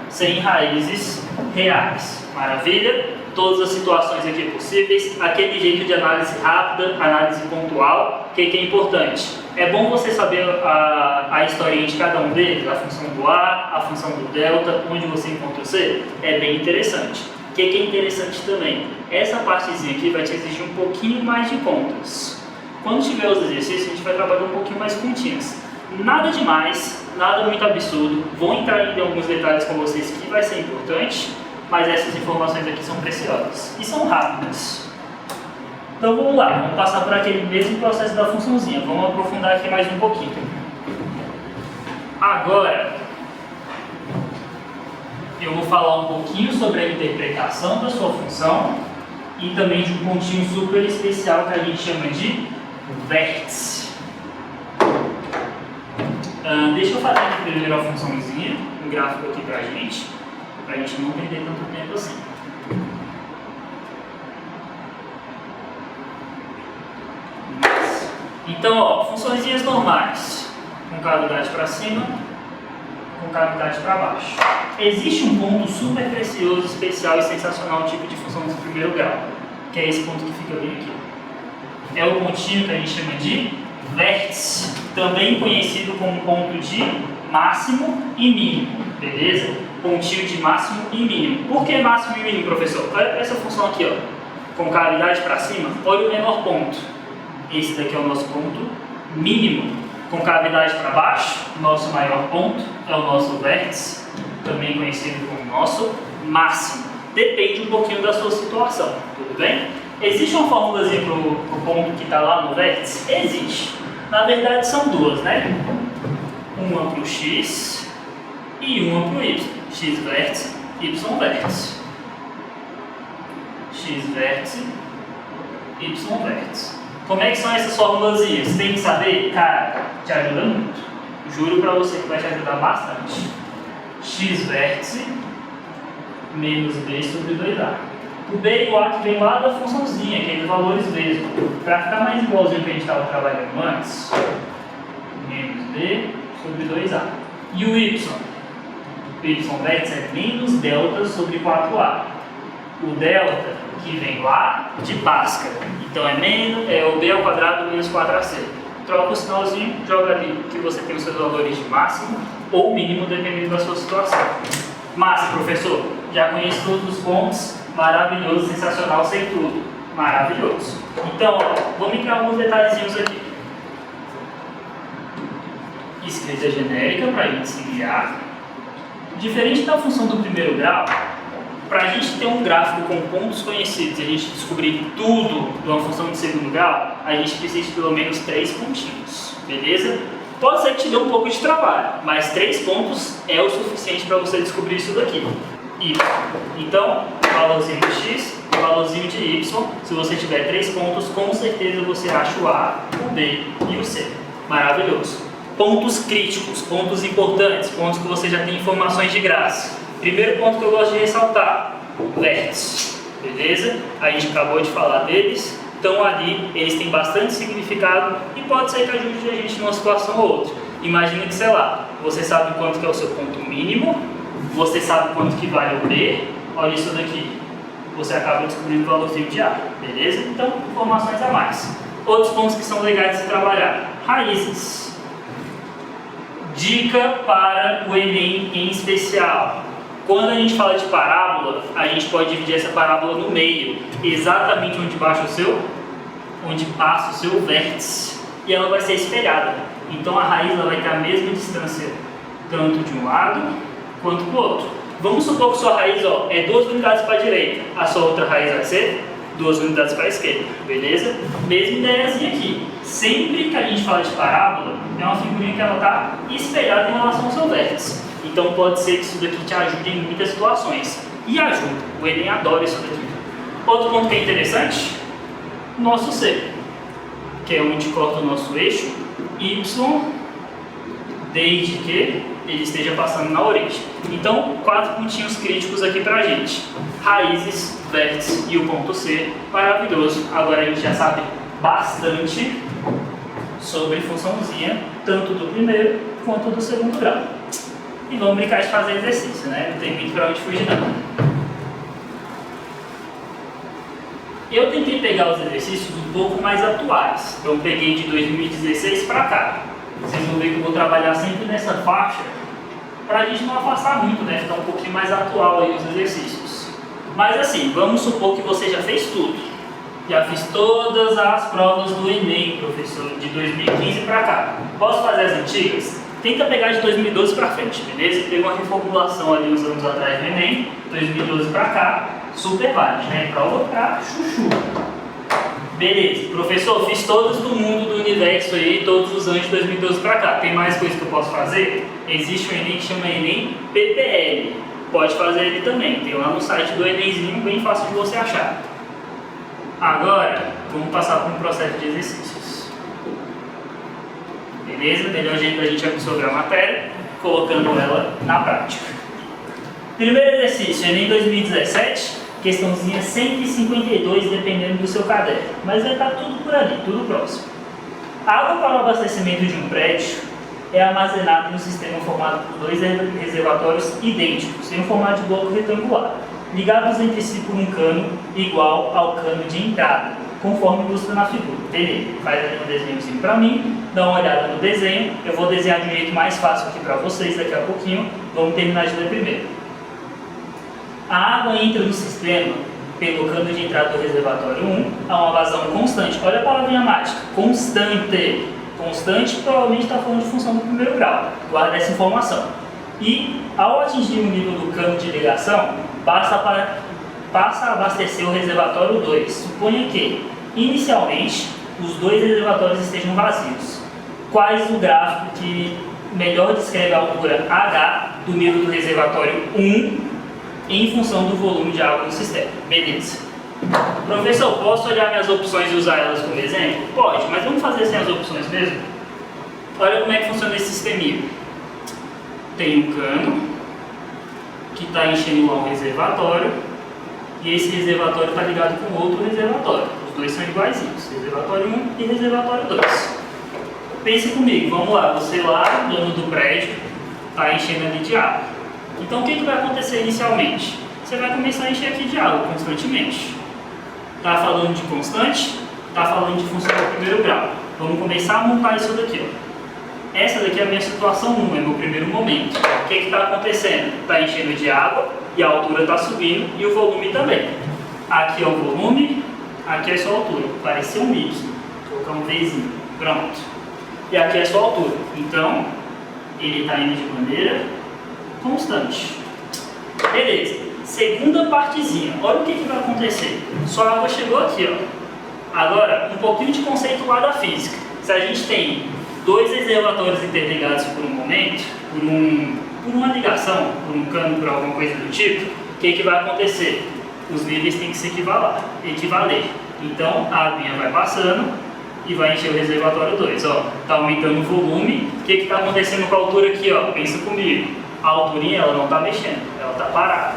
sem raízes reais. Maravilha? Todas as situações aqui possíveis. Aquele jeito de análise rápida, análise pontual. O que é importante? É bom você saber a historinha de cada um deles, a função do A, a função do delta, onde você encontra o C. É bem interessante. O que é interessante também? Essa partezinha aqui vai te exigir um pouquinho mais de contas. Quando tiver os exercícios, a gente vai trabalhar um pouquinho mais continhas. Nada demais, nada muito absurdo. Vou entrar em alguns detalhes com vocês que vai ser importante, mas essas informações aqui são preciosas e são rápidas. Então vamos lá, vamos passar por aquele mesmo processo da funçãozinha. Vamos aprofundar aqui mais um pouquinho. Agora, eu vou falar um pouquinho sobre a interpretação da sua função e também de um pontinho super especial que a gente chama de vértice. Deixa eu fazer aqui primeiro a funçãozinha, um gráfico aqui pra gente não perder tanto tempo assim. Então, ó, funçõezinhas normais, com cavidade para cima, com cavidade para baixo. Existe um ponto super precioso, especial e sensacional, tipo de função de primeiro grau, que é esse ponto que fica bem aqui. É o pontinho que a gente chama de vértice, também conhecido como ponto de máximo e mínimo, beleza? Pontinho de máximo e mínimo. Por que máximo e mínimo, professor? Olha essa função aqui, ó, com cavidade para cima, olha o menor ponto. Esse daqui é o nosso ponto mínimo. Com cavidade para baixo, nosso maior ponto é o nosso vértice, também conhecido como nosso máximo. Depende um pouquinho da sua situação, tudo bem? Existe uma formulazinha para o ponto que está lá no vértice? Existe. Na verdade são duas, né? Uma para o x e uma para o y. X vértice, y vértice. X vértice, y vértice. Como é que são essas formulazinhas? Tem que saber? Cara, te ajuda muito. Juro pra você que vai te ajudar bastante. X vértice menos b sobre 2a. O b e o a que vem lá da funçãozinha, aqueles valores mesmo. Para ficar mais igualzinho que a gente estava trabalhando antes, menos b sobre 2a. E o y? O y vértice é menos delta sobre 4a. O delta que vem lá de Bhaskara. Então é o b ao quadrado menos 4ac. Troca o sinalzinho, joga ali que você tem os seus valores de máximo ou mínimo, dependendo da sua situação. Massa, professor. Já conheço todos os pontos. Maravilhoso, sensacional, sei tudo. Maravilhoso. Então, ó, vamos entrar alguns detalhezinhos aqui. Escrita genérica para a gente se guiar. Diferente da função do primeiro grau, para a gente ter um gráfico com pontos conhecidos e a gente descobrir tudo de uma função de segundo grau, a gente precisa de pelo menos 3 pontinhos, beleza? Pode ser que te dê um pouco de trabalho, mas 3 pontos é o suficiente para você descobrir isso daqui. Y. Então, o valorzinho de x, o valorzinho de y, se você tiver 3 pontos, com certeza você acha o A, o B e o C. Maravilhoso. Pontos críticos, pontos importantes, pontos que você já tem informações de graça. Primeiro ponto que eu gosto de ressaltar, vértice, beleza? A gente acabou de falar deles, então ali eles têm bastante significado e pode ser que ajude a gente numa situação ou outra. Imagina que, sei lá, você sabe quanto que é o seu ponto mínimo, você sabe quanto que vale o B, olha isso daqui, você acaba descobrindo o valorzinho de A, beleza? Então, informações a mais. Outros pontos que são legais de se trabalhar, raízes. Dica para o Enem em especial. Quando a gente fala de parábola, a gente pode dividir essa parábola no meio, exatamente onde passa o seu vértice, e ela vai ser espelhada. Então a raiz ela vai ter a mesma distância, tanto de um lado quanto do outro. Vamos supor que sua raiz é 2 unidades para a direita, a sua outra raiz vai ser 2 unidades para a esquerda, beleza? Mesma ideiazinha aqui. Sempre que a gente fala de parábola, é uma figurinha que ela está espelhada em relação ao seu vértice. Então pode ser que isso daqui te ajude em muitas situações. E ajuda, o Enem adora isso daqui. Outro ponto que é interessante, nosso C, que é onde corta o nosso eixo Y, desde que ele esteja passando na origem. Então, 4 pontinhos críticos aqui pra gente. Raízes, vértice e o ponto C, maravilhoso. Agora a gente já sabe bastante sobre funçãozinha, tanto do primeiro quanto do segundo grau. E vamos brincar de fazer exercício, né? Não tem muito pra onde fugir não. Eu tentei pegar os exercícios um pouco mais atuais. Então peguei de 2016 para cá. Vocês vão ver que eu vou trabalhar sempre nessa faixa para a gente não afastar muito, né? Ficar um pouquinho mais atual aí os exercícios. Mas assim, vamos supor que você já fez tudo. Já fiz todas as provas do Enem, professor, de 2015 para cá. Posso fazer as antigas? Tenta pegar de 2012 para frente, beleza? Teve uma reformulação ali uns anos atrás do Enem, 2012 para cá, super válido, né? Prova pra chuchu. Beleza, professor, fiz todas do mundo, do universo aí, todos os anos de 2012 para cá. Tem mais coisa que eu posso fazer? Existe um Enem que chama Enem PPL. Pode fazer ele também, tem lá no site do Enemzinho, bem fácil de você achar. Agora, vamos passar por um processo de exercícios. Beleza? Melhor jeito da gente absorver a matéria, colocando ela na prática. Primeiro exercício, Enem 2017, questãozinha 152, dependendo do seu caderno. Mas vai estar tudo por ali, tudo próximo. A água para o abastecimento de um prédio é armazenada em um sistema formado por 2 reservatórios idênticos, em um formato de bloco retangular, ligados entre si por um cano igual ao cano de entrada, conforme ilustra na figura. Beleza, faz ali um desenhozinho para mim, dá uma olhada no desenho, eu vou desenhar de um jeito mais fácil aqui para vocês daqui a pouquinho, vamos terminar de ler primeiro. A água entra no sistema pelo cano de entrada do reservatório 1 a uma vazão constante. Olha a palavrinha mágica, constante. Constante provavelmente está falando de função do primeiro grau, guarda essa informação. E ao atingir o nível do cano de ligação, passa a abastecer o reservatório 2. Suponha que, inicialmente, os 2 reservatórios estejam vazios. Quais o gráfico que melhor descreve a altura H do nível do reservatório 1 em função do volume de água no sistema? Beleza. Professor, posso olhar minhas opções e usar elas como exemplo? Pode, mas vamos fazer sem as opções mesmo? Olha como é que funciona esse sisteminha. Tem um cano que está enchendo lá um reservatório e esse reservatório está ligado com outro reservatório. Os dois são iguaizinhos, reservatório 1 e reservatório 2. Pense comigo, vamos lá, você lá, dono do prédio, está enchendo ali de água. Então o que vai acontecer inicialmente? Você vai começar a encher aqui de água constantemente. Está falando de constante? Está falando de função do primeiro grau. Vamos começar a montar isso daqui. Ó. Essa daqui é a minha situação 1, é meu primeiro momento. O que está acontecendo? Está enchendo de água e a altura está subindo e o volume também. Aqui é o volume, aqui é só a altura. Parece um Mickey. Vou colocar um Vzinho. Pronto. E aqui é só a altura. Então, ele está indo de maneira constante. Beleza. Segunda partezinha. Olha o que vai acontecer. Sua água chegou aqui, ó. Agora, um pouquinho de conceito lá da física. Se a gente tem dois reservatórios interligados por um momento, por uma ligação, por um cano, por alguma coisa do tipo, o que vai acontecer? Os níveis têm que se equivaler. Então, a aguinha vai passando e vai encher o reservatório 2. Está aumentando o volume. O que está acontecendo com a altura aqui? Ó? Pensa comigo. A alturinha ela não está mexendo, ela está parada.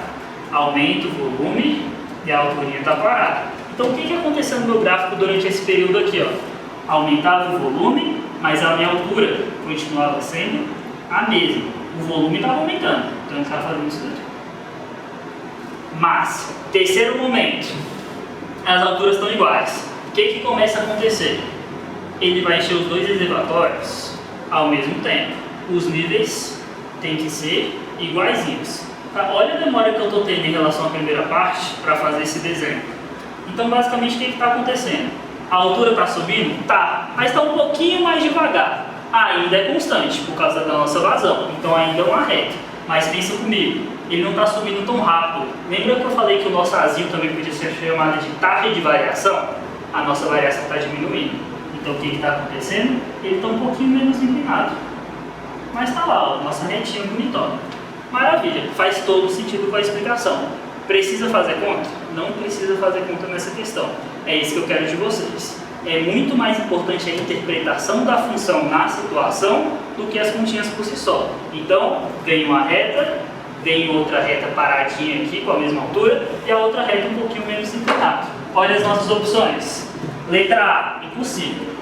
Aumenta o volume e a alturinha está parada. Então, o que aconteceu no meu gráfico durante esse período aqui? Ó? Aumentava o volume, mas a minha altura continuava sendo a mesma. O volume estava aumentando, então ele estava fazendo isso daqui. Mas, terceiro momento, as alturas estão iguais. O que começa a acontecer? Ele vai encher os dois reservatórios ao mesmo tempo. Os níveis têm que ser iguaizinhos. Tá? Olha a demora que eu estou tendo em relação à primeira parte para fazer esse desenho. Então, basicamente, o que está acontecendo? A altura está subindo? Tá, mas está um pouquinho mais devagar. Ainda é constante, por causa da nossa vazão. Então, ainda é uma reta. Mas pensa comigo, ele não está subindo tão rápido. Lembra que eu falei que o nosso asilo também podia ser chamado de taxa de variação? A nossa variação está diminuindo. Então, o que está acontecendo? Ele está um pouquinho menos inclinado. Mas está lá, ó, nossa retinha bonitona. Maravilha, faz todo sentido com a explicação. Precisa fazer conta? Não precisa fazer conta nessa questão. É isso que eu quero de vocês. É muito mais importante a interpretação da função na situação do que as continhas por si só. Então, vem uma reta, vem outra reta paradinha aqui com a mesma altura e a outra reta um pouquinho menos inclinada. Olha as nossas opções. Letra A, impossível.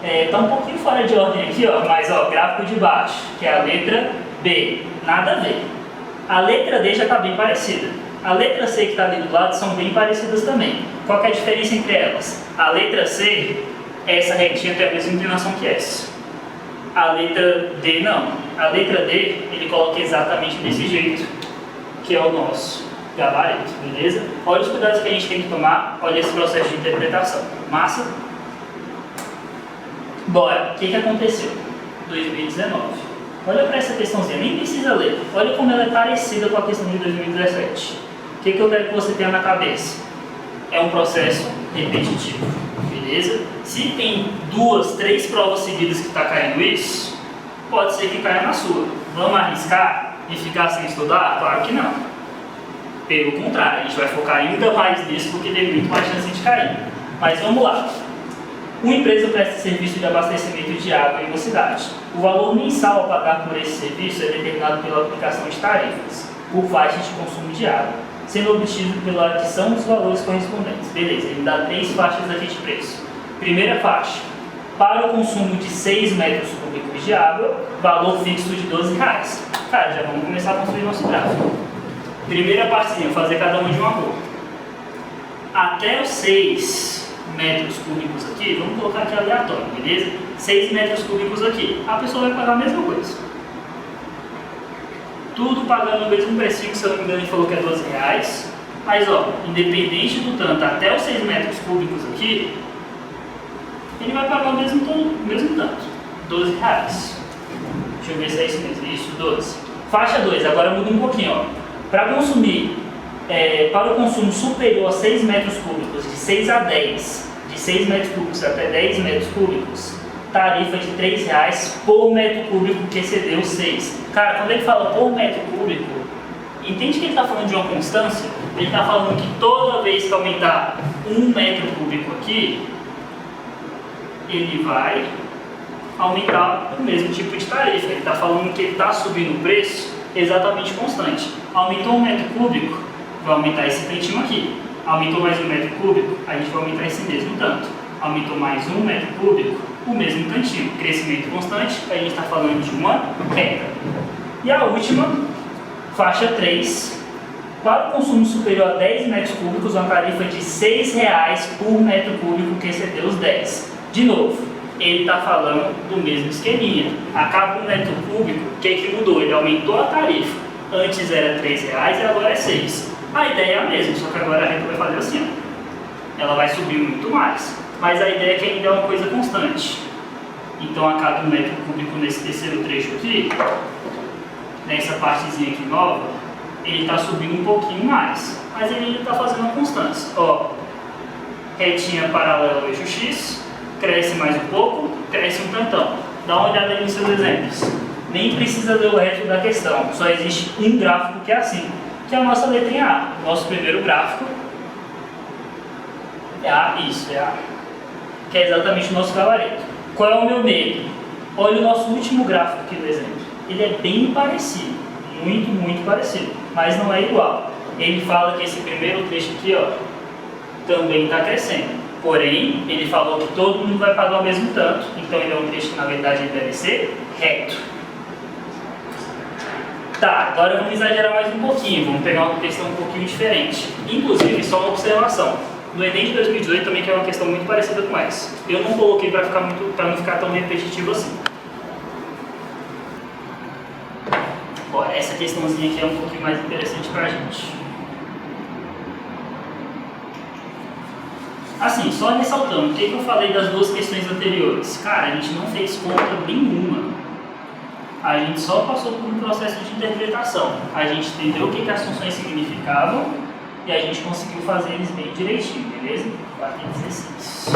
Está um pouquinho fora de ordem aqui, ó, mas ó, gráfico de baixo, que é a letra B. Nada a ver. A letra D já está bem parecida. A letra C que está ali do lado são bem parecidas também. Qual que é a diferença entre elas? A letra C, essa retinha tem a mesma inclinação que essa. A letra D não. A letra D, ele coloca exatamente desse jeito, que é o nosso gabarito, beleza? Olha os cuidados que a gente tem que tomar, olha esse processo de interpretação. Massa? Bora, o que aconteceu? 2019. Olha para essa questãozinha, nem precisa ler. Olha como ela é parecida com a questão de 2017. O que eu quero que você tenha na cabeça? É um processo repetitivo, beleza? Se tem 2, 3 provas seguidas que está caindo isso, pode ser que caia na sua. Vamos arriscar e ficar sem estudar? Claro que não. Pelo contrário, a gente vai focar ainda mais nisso porque tem muito mais chance de cair. Mas vamos lá. Uma empresa presta serviço de abastecimento de água em uma cidade. O valor mensal a pagar por esse serviço é determinado pela aplicação de tarifas por faixas de consumo de água, sendo obtido pela adição dos valores correspondentes. Beleza, ele dá 3 faixas aqui de preço. Primeira faixa, para o consumo de 6 metros cúbicos de água, valor fixo de R$12. Cara, já vamos começar a construir nosso gráfico. Primeira partezinha, fazer cada uma de uma cor. Até os 6 metros cúbicos aqui, vamos colocar aqui aleatório, beleza? 6 metros cúbicos aqui, a pessoa vai pagar a mesma coisa. Tudo pagando o mesmo precinho, que se eu não me engano a gente falou que é R$12. Mas ó, independente do tanto, até os 6 metros cúbicos aqui, ele vai pagar o mesmo tanto, R$12. Deixa eu ver se é isso mesmo, isso, 12. Faixa 2, agora muda um pouquinho, ó. Para consumir, para o consumo superior a 6 metros cúbicos, de 6 a 10, de 6 metros cúbicos até 10 metros cúbicos, tarifa de R$3 por metro cúbico que excedeu 6. Cara, quando ele fala por metro cúbico, entende que ele está falando de uma constância? Ele está falando que toda vez que aumentar 1 metro cúbico aqui, ele vai aumentar o mesmo tipo de tarifa. Ele está falando que ele está subindo o preço exatamente constante. Aumentou 1 metro cúbico, vai aumentar esse tantinho aqui. Aumentou mais 1 metro cúbico, a gente vai aumentar esse mesmo tanto. Aumentou mais 1 metro cúbico, o mesmo tantinho. Crescimento constante, a gente está falando de uma reta. E a última, faixa 3, para o consumo superior a 10 metros cúbicos, uma tarifa de R$6 por metro cúbico que excedeu os 10. De novo, ele está falando do mesmo esqueminha. A cada metro cúbico, o que mudou? Ele aumentou a tarifa. Antes era R$3 e agora é 6. A ideia é a mesma, só que agora a reta vai fazer assim, ó. Ela vai subir muito mais. Mas a ideia é que ainda é uma coisa constante. Então a cada metro cúbico nesse terceiro trecho aqui, nessa partezinha aqui nova, ele está subindo um pouquinho mais. Mas ele ainda está fazendo uma constância. Ó, retinha paralela ao eixo X, cresce mais um pouco, cresce um tantão. Dá uma olhada aí nos seus exemplos. Nem precisa ler o resto da questão, só existe um gráfico que é assim, que é a nossa letrinha A. Nosso primeiro gráfico é A, isso, é A, que é exatamente o nosso gabarito. Qual é o meu medo? Olha o nosso último gráfico aqui do exemplo. Ele é bem parecido, muito parecido, mas não é igual. Ele fala que esse primeiro trecho aqui, ó, também está crescendo. Porém, ele falou que todo mundo vai pagar o mesmo tanto, então ele é um trecho que na verdade ele deve ser reto. Tá, agora vamos exagerar mais um pouquinho, vamos pegar uma questão um pouquinho diferente. Inclusive, só uma observação. No Enem de 2018 também que é uma questão muito parecida com essa. Eu não coloquei para não ficar tão repetitivo assim. Bora, essa questãozinha aqui é um pouquinho mais interessante para a gente. Assim, só ressaltando, o que eu falei das duas questões anteriores? Cara, a gente não fez conta nenhuma. A gente só passou por um processo de interpretação. A gente entendeu o que as funções significavam e a gente conseguiu fazer eles bem direitinho, beleza? Aqui 16.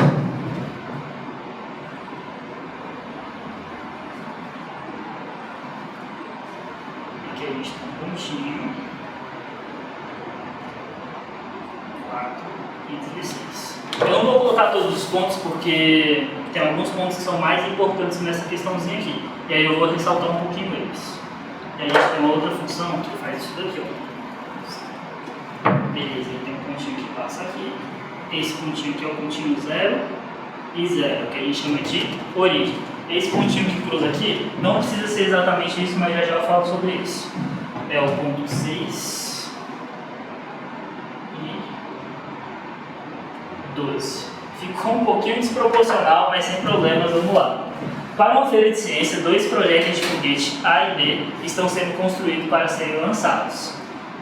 Aqui a gente tem um pontinho. 4 e 16. Eu não vou colocar todos os pontos porque tem alguns pontos que são mais importantes nessa questãozinha aqui. E aí eu vou ressaltar um pouquinho eles. E aí a gente tem uma outra função que faz isso daqui, ó. Beleza, tem um pontinho que passa aqui. Esse pontinho aqui é o pontinho 0 e 0, que a gente chama de origem. Esse pontinho que cruza aqui não precisa ser exatamente isso, mas já eu falo sobre isso. É o ponto 6 e 12. Ficou um pouquinho desproporcional, mas sem problemas, vamos lá. Para uma feira de ciência, 2 projéteis de foguete A e B estão sendo construídos para serem lançados.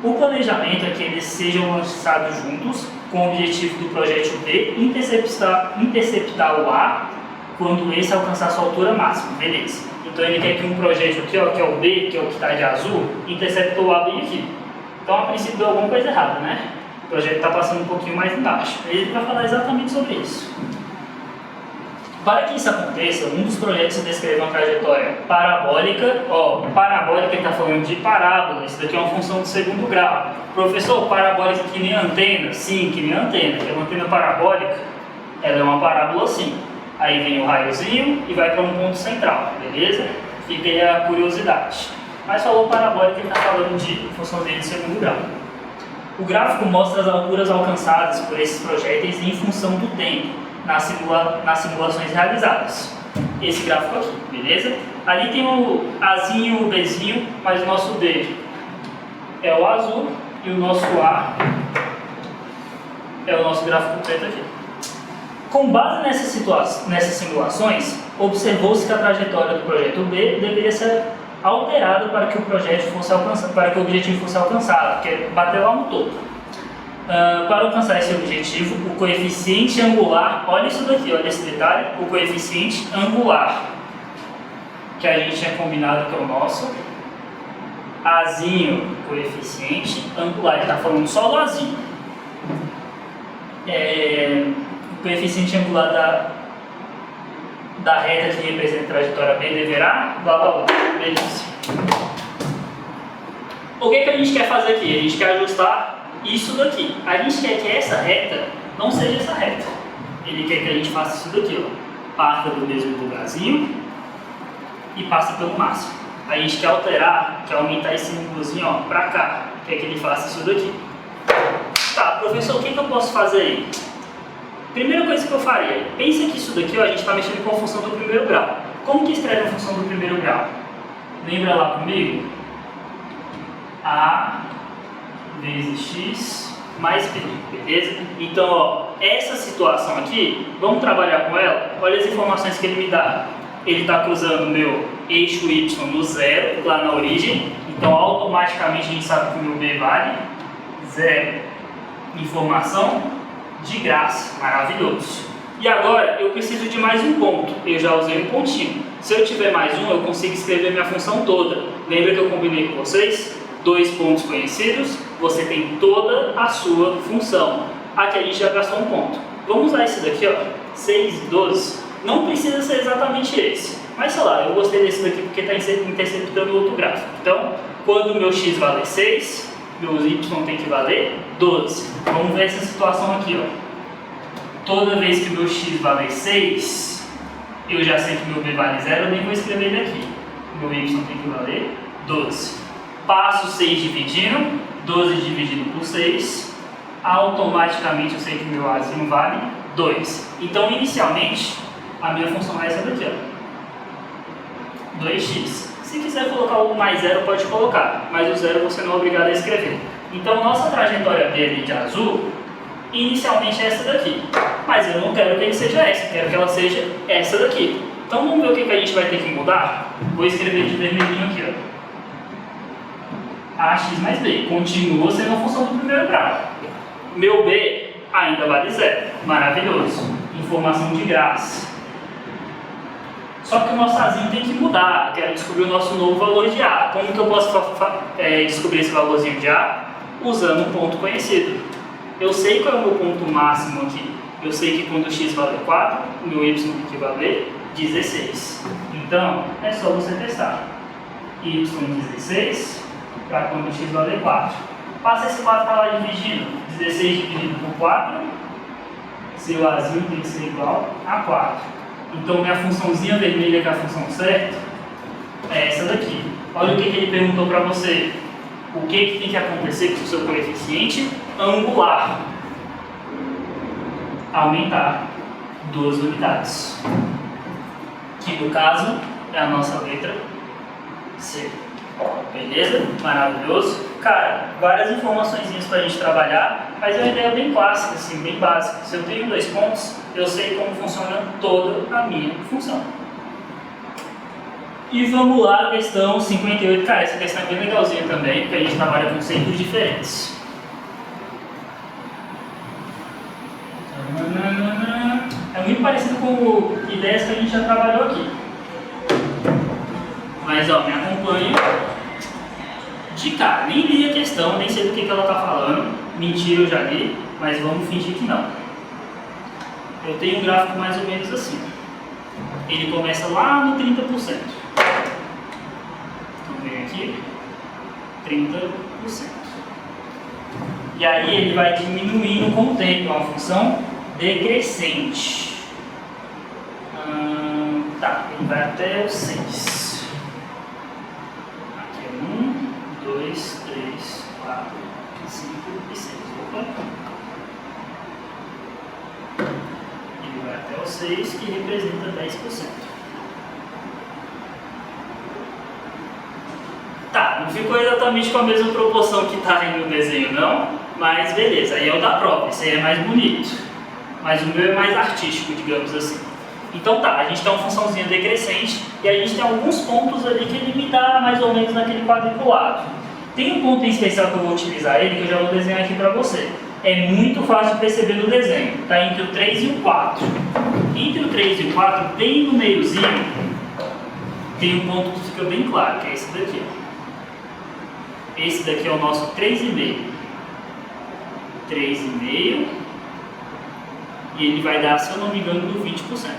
O planejamento é que eles sejam lançados juntos, com o objetivo do projétil B interceptar o A quando esse alcançar sua altura máxima, beleza. Então ele quer que um projétil aqui, ó, que é o B, que é o que está de azul, interceptou o A bem aqui. Então a princípio deu alguma coisa errada, né? O projeto está passando um pouquinho mais embaixo. Ele vai falar exatamente sobre isso. Para que isso aconteça, um dos projetos descreve uma trajetória parabólica. Ó, parabólica está falando de parábola, isso daqui é uma função de segundo grau. Professor, parabólica que nem antena? Sim, que nem antena. É uma antena parabólica, ela é uma parábola assim. Aí vem o raiozinho e vai para um ponto central, beleza? Fica aí a curiosidade. Mas falou parabólica, ele está falando de função dele de segundo grau. O gráfico mostra as alturas alcançadas por esses projéteis em função do tempo nas simulações realizadas. Esse gráfico aqui, beleza? Ali tem o Azinho e o Bzinho, mas o nosso D é o azul e o nosso A é o nosso gráfico preto aqui. Com base nessas simulações, observou-se que a trajetória do projeto B deveria ser alterada para que o objetivo fosse alcançado, que é bater lá no topo. Para alcançar esse objetivo, o coeficiente angular, olha isso daqui, olha esse detalhe, o coeficiente angular, que a gente tinha combinado que é o nosso, Azinho, coeficiente angular, ele está falando só do Azinho. O coeficiente angular da reta que representa a trajetória B deverá, blá blá blá, beleza. O que a gente quer fazer aqui? A gente quer ajustar isso daqui. A gente quer que essa reta não seja essa reta. Ele quer que a gente faça isso daqui, ó. Parta do mesmo lugarzinho e passa pelo máximo. A gente quer alterar, quer aumentar esse númerozinho, ó, pra cá. Quer que ele faça isso daqui. Tá, professor, o que eu posso fazer aí? Primeira coisa que eu faria, pensa que isso daqui, ó, a gente está mexendo com a função do primeiro grau. Como que escreve a função do primeiro grau? Lembra lá comigo? A vezes x mais B, beleza? Então, ó, essa situação aqui, vamos trabalhar com ela? Olha as informações que ele me dá. Ele está cruzando o meu eixo Y no zero, lá na origem, então automaticamente a gente sabe que o meu B vale zero. Informação de graça, maravilhoso. E agora eu preciso de mais um ponto, eu já usei um pontinho. Se eu tiver mais um, eu consigo escrever minha função toda. Lembra que eu combinei com vocês? 2 pontos conhecidos, você tem toda a sua função. Aqui a gente já gastou um ponto. Vamos usar esse daqui, ó, 6 e 12. Não precisa ser exatamente esse, mas sei lá, eu gostei desse daqui porque está interceptando outro gráfico. Então, quando o meu x vale 6, meu y tem que valer 12. Vamos ver essa situação aqui, ó. Toda vez que o meu x vale 6, eu já sei que meu b vale 0, eu nem vou escrever ele aqui. Meu y tem que valer 12. Passo 6 dividindo, 12 dividido por 6, automaticamente eu sei que meu azinho vale 2. Então, inicialmente, a minha função é essa daqui, ó, 2x. Se quiser colocar o mais 0, pode colocar, mas o 0 você não é obrigado a escrever. Então, nossa trajetória B ali de azul, inicialmente é essa daqui, mas eu não quero que ele seja essa, eu quero que ela seja essa daqui. Então, vamos ver o que a gente vai ter que mudar? Vou escrever de vermelhinho aqui, ó. Ax mais b, continua sendo a função do primeiro grau. Meu b ainda vale 0, maravilhoso, informação de graça. Só que o nosso azinho tem que mudar, eu quero descobrir o nosso novo valor de A. Como que eu posso descobrir esse valorzinho de A? Usando um ponto conhecido. Eu sei qual é o meu ponto máximo aqui. Eu sei que quando x vale 4, o meu y tem que valer 16. Então, é só você testar. Y 16 para quando x valer 4. Passa esse 4 para lá dividindo. 16 dividido por 4, seu azinho tem que ser igual a 4. Então, minha funçãozinha vermelha, que é a função certa, é essa daqui. Olha o que ele perguntou para você. O que tem que acontecer com o seu coeficiente angular? Aumentar 2 unidades. Que no caso é a nossa letra C. Beleza? Maravilhoso. Cara, várias informações para a gente trabalhar, mas é uma ideia bem clássica, assim, bem básica. Se eu tenho 2 pontos, eu sei como funciona toda a minha função. E vamos lá, questão 58. Cara, essa questão é bem legalzinha também, porque a gente trabalha com conceitos diferentes. É muito parecido com ideias que a gente já trabalhou aqui. Mas, ó, me acompanha. De cara, nem li a questão, nem sei do que ela está falando. Mentira, eu já li, mas vamos fingir que não. Eu tenho um gráfico mais ou menos assim. Ele começa lá no 30%. Então vem aqui, 30%. E aí ele vai diminuindo com o tempo, é uma função decrescente. Tá, ele vai até o 6. Aqui é 1, 2, 3, 4, 5 e 6. Opa. Ele vai até o 6, que representa 10%. Tá, não ficou exatamente com a mesma proporção que está aí no desenho não, mas beleza, aí é o da prova, esse aí é mais bonito, mas o meu é mais artístico, digamos assim. Então tá, a gente tem uma funçãozinha decrescente e a gente tem alguns pontos ali que ele me dá mais ou menos naquele quadriculado. Tem um ponto em especial que eu vou utilizar ele, que eu já vou desenhar aqui para você. É muito fácil de perceber no desenho, está entre o 3 e o 4. Entre o 3 e o 4, bem no meiozinho, tem um ponto que fica bem claro, que é esse daqui. Esse daqui é o nosso 3,5. 3,5. E ele vai dar, se eu não me engano, do 20%.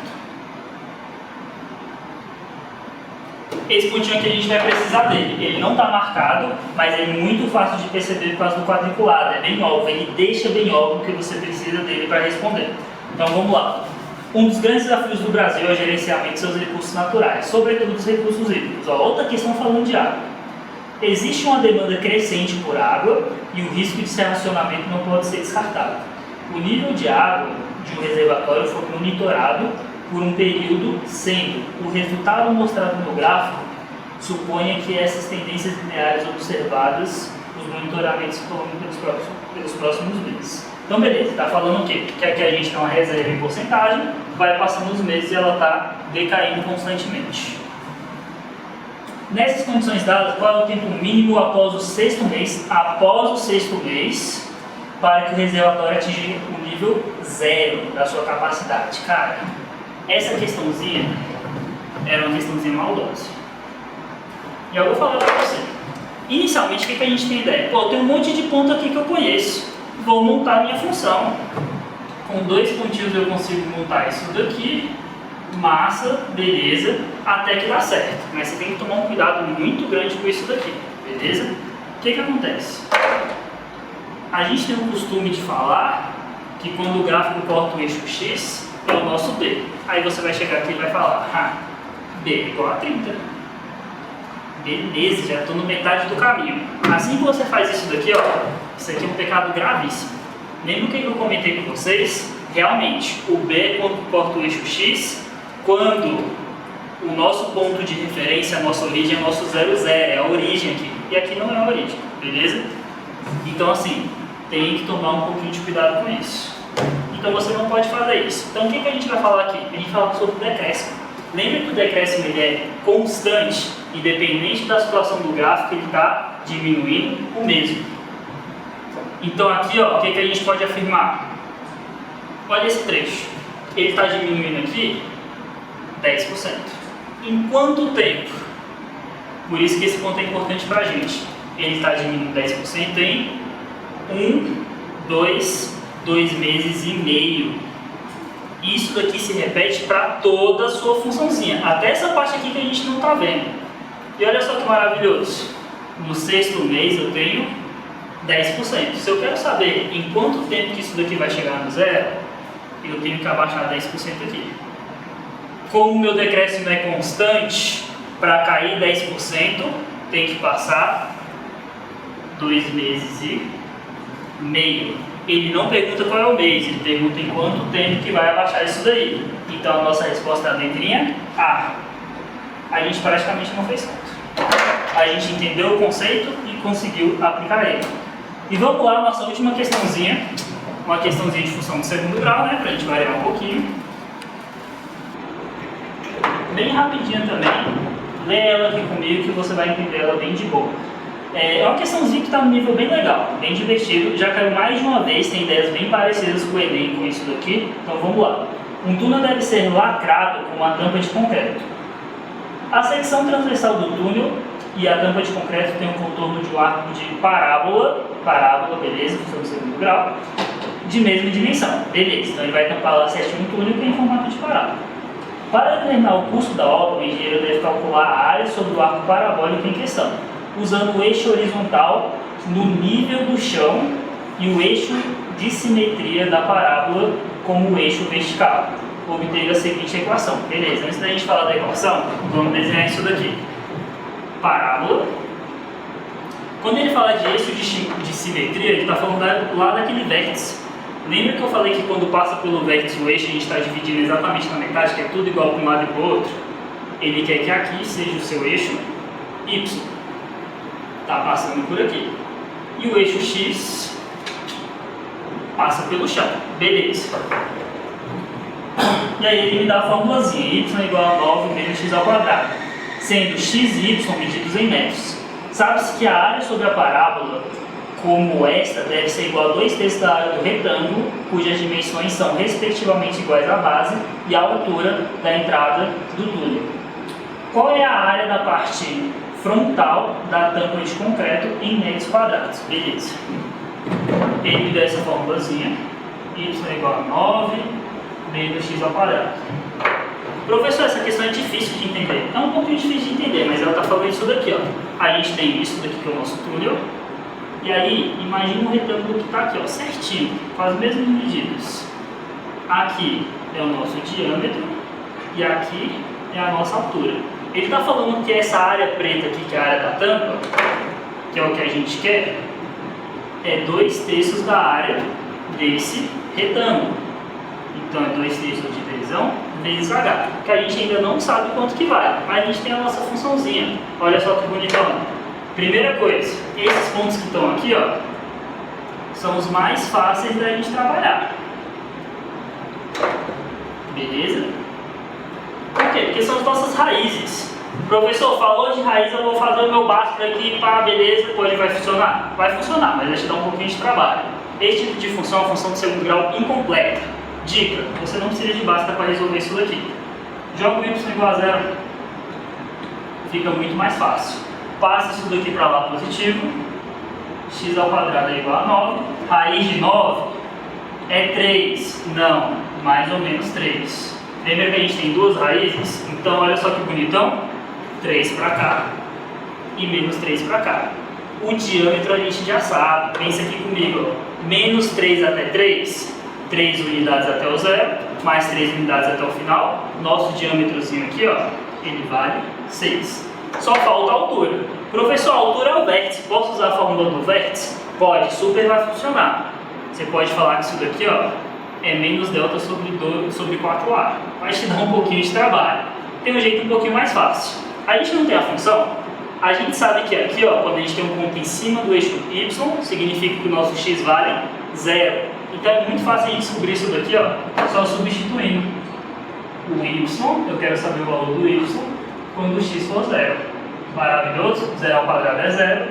Esse pontinho aqui a gente vai precisar dele. Ele não está marcado, mas é muito fácil de perceber por causa do quadriculado. É bem óbvio, ele deixa bem óbvio que você precisa dele para responder. Então vamos lá. Um dos grandes desafios do Brasil é o gerenciamento de seus recursos naturais, sobretudo dos recursos hídricos. Ó, outra questão falando de água. Existe uma demanda crescente por água e o risco de seu racionamento não pode ser descartado. O nível de água de um reservatório foi monitorado por um período, sendo o resultado mostrado no gráfico suponha que essas tendências lineares observadas os monitoramentos que estão pelos próximos meses. Então, beleza, está falando o quê? Que aqui a gente tem uma reserva em porcentagem, vai passando os meses e ela está decaindo constantemente. Nessas condições dadas, qual é o tempo mínimo após o sexto mês? Após o sexto mês, para que o reservatório atinja o nível 0 da sua capacidade. Cara, essa questãozinha era uma questãozinha maldosa. E eu vou falar para você. Inicialmente, o que a gente tem ideia? Pô, tem um monte de ponto aqui que eu conheço. Vou montar a minha função. Com 2 pontinhos eu consigo montar isso daqui. Massa, beleza, até que dá certo. Mas você tem que tomar um cuidado muito grande com isso daqui, beleza? O que acontece? A gente tem o costume de falar que quando o gráfico corta o eixo X, é o nosso B. Aí você vai chegar aqui e vai falar, B é igual a 30. Beleza, já estou no metade do caminho. Assim que você faz isso daqui, ó, isso aqui é um pecado gravíssimo. Lembra o que eu comentei com vocês? Realmente, o B é quando corta o eixo X, quando o nosso ponto de referência, a nossa origem é o nosso 0, 0, é a origem aqui. E aqui não é a origem, beleza? Então assim, tem que tomar um pouquinho de cuidado com isso. Então você não pode fazer isso. Então o que a gente vai falar aqui? A gente vai falar sobre o decréscimo. Lembra que o decréscimo ele é constante, independente da situação do gráfico, ele está diminuindo o mesmo. Então aqui, ó, o que a gente pode afirmar? Olha esse trecho. Ele está diminuindo aqui 10%. Em quanto tempo? Por isso que esse ponto é importante para a gente. Ele está diminuindo 10% em 2 meses e meio. Isso daqui se repete para toda a sua funçãozinha, até essa parte aqui que a gente não está vendo. E olha só que maravilhoso. No sexto mês eu tenho 10%. Se eu quero saber em quanto tempo que isso daqui vai chegar no 0, eu tenho que abaixar 10% aqui. Como o meu decréscimo é constante, para cair 10%, tem que passar 2 meses e meio. Ele não pergunta qual é o mês, ele pergunta em quanto tempo que vai abaixar isso daí. Então a nossa resposta é a letrinha A. A gente praticamente não fez tanto. A gente entendeu o conceito e conseguiu aplicar ele. E vamos lá, nossa última questãozinha. Uma questãozinha de função de segundo grau, né? Para a gente variar um pouquinho. Bem rapidinha também. Lê ela aqui comigo que você vai entender ela bem de boa. É uma questãozinha que está no nível bem legal, bem divertido. Já caiu mais de uma vez, tem ideias bem parecidas com o Enem com isso daqui. Então vamos lá. Um túnel deve ser lacrado com uma tampa de concreto. A secção transversal do túnel e a tampa de concreto tem um contorno de um arco de parábola, beleza, função do segundo grau, de mesma dimensão, beleza. Então ele vai tampar lá certinho um túnel que tem formato de parábola. Para determinar o custo da obra, o engenheiro deve calcular a área sobre o arco parabólico em questão, usando o eixo horizontal no nível do chão e o eixo de simetria da parábola como o eixo vertical. Obter a seguinte equação. Beleza, antes da gente falar da equação, vamos desenhar isso daqui. Parábola. Quando ele fala de eixo de simetria, ele está falando lá daquele vértice. Lembra que eu falei que quando passa pelo vértice o eixo a gente está dividindo exatamente na metade, que é tudo igual para um lado e para o outro? Ele quer que aqui seja o seu eixo Y. Está passando por aqui. E o eixo X passa pelo chão. Beleza. E aí ele me dá a formulazinha. Y é igual a 9 menos x ao quadrado. Sendo x e y medidos em metros. Sabe-se que a área sobre a parábola, como esta, deve ser igual a 2/3 da área do retângulo, cujas dimensões são respectivamente iguais à base e à altura da entrada do túnel. Qual é a área da parte frontal da tampa de concreto em metros quadrados? Beleza. Ele me dá essa formulazinha. Y é igual a 9 menos x ao quadrado. Professor, essa questão é difícil de entender. É um pouquinho difícil de entender, mas ela está falando isso daqui, ó. A gente tem isso daqui que é o nosso túnel. E aí, imagina um retângulo que está aqui, ó, certinho, com as mesmas medidas. Aqui é o nosso diâmetro e aqui é a nossa altura. Ele está falando que essa área preta aqui, que é a área da tampa, que é o que a gente quer, é 2/3 da área desse retângulo. Então é 2/3 de divisão vezes h, que a gente ainda não sabe quanto que vai, mas a gente tem a nossa funçãozinha. Olha só que bonitão. Primeira coisa, esses pontos que estão aqui, ó, são os mais fáceis da gente trabalhar. Beleza? Por quê? Porque são as nossas raízes. O professor falou de raiz, eu vou fazer o meu básico aqui, pá, beleza, depois vai funcionar? Vai funcionar, mas vai te dar um pouquinho de trabalho. Esse tipo de função é uma função de segundo grau incompleta. Dica, você não precisa de básica para resolver isso daqui. Joga o y igual a zero, fica muito mais fácil. Passa isso daqui para lá positivo, x ao quadrado é igual a 9, raiz de 9 é 3, não, mais ou menos 3. Lembra que a gente tem duas raízes? Então olha só que bonitão, 3 para cá e menos 3 para cá. O diâmetro a gente já sabe, pensa aqui comigo, ó. Menos 3 até 3, 3 unidades até o zero, mais 3 unidades até o final. Nosso diâmetrozinho aqui, ó, ele vale 6. Só falta a altura. Professor, a altura é o vértice, posso usar a fórmula do vértice? Pode, super vai funcionar. Você pode falar que isso daqui, ó, é menos delta sobre 4a. Vai te dar um pouquinho de trabalho. Tem um jeito um pouquinho mais fácil. A gente não tem a função? A gente sabe que aqui, ó, quando a gente tem um ponto em cima do eixo y, significa que o nosso x vale 0. Então é muito fácil a gente descobrir isso daqui, ó, só substituindo o y, eu quero saber o valor do y, quando o x for 0. Maravilhoso, 0 ao quadrado é 0,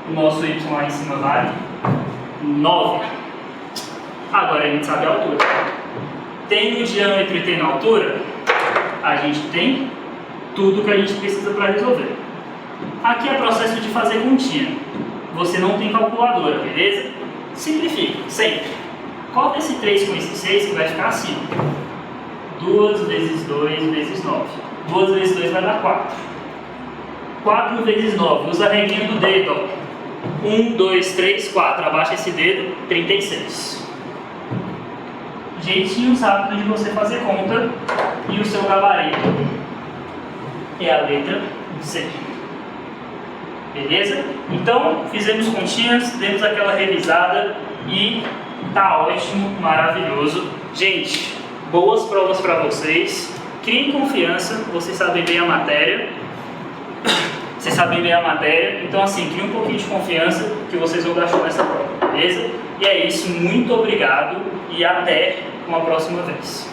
o nosso y lá em cima vale 9. Agora a gente sabe a altura. Tendo o diâmetro e tendo a altura, a gente tem tudo que a gente precisa para resolver. Aqui é processo de fazer continha. Você não tem calculadora, beleza? Simplifica, sempre. Corta esse 3 com esse 6 que vai ficar assim. 2 vezes 2 vezes 9. 2 vezes 2 vai dar 4. 4 vezes 9. Usa a regrinha do dedo, ó. 1, 2, 3, 4. Abaixa esse dedo, 36. Jeitinhos rápidos de você fazer conta. E o seu gabarito é a letra C. Beleza? Então, fizemos continhas, demos aquela revisada e tá ótimo, maravilhoso. Gente, boas provas para vocês. Criem confiança, vocês sabem bem a matéria. Vocês sabem bem a matéria, então assim, criem um pouquinho de confiança que vocês vão dar show nessa prova, beleza? E é isso, muito obrigado e até uma próxima vez.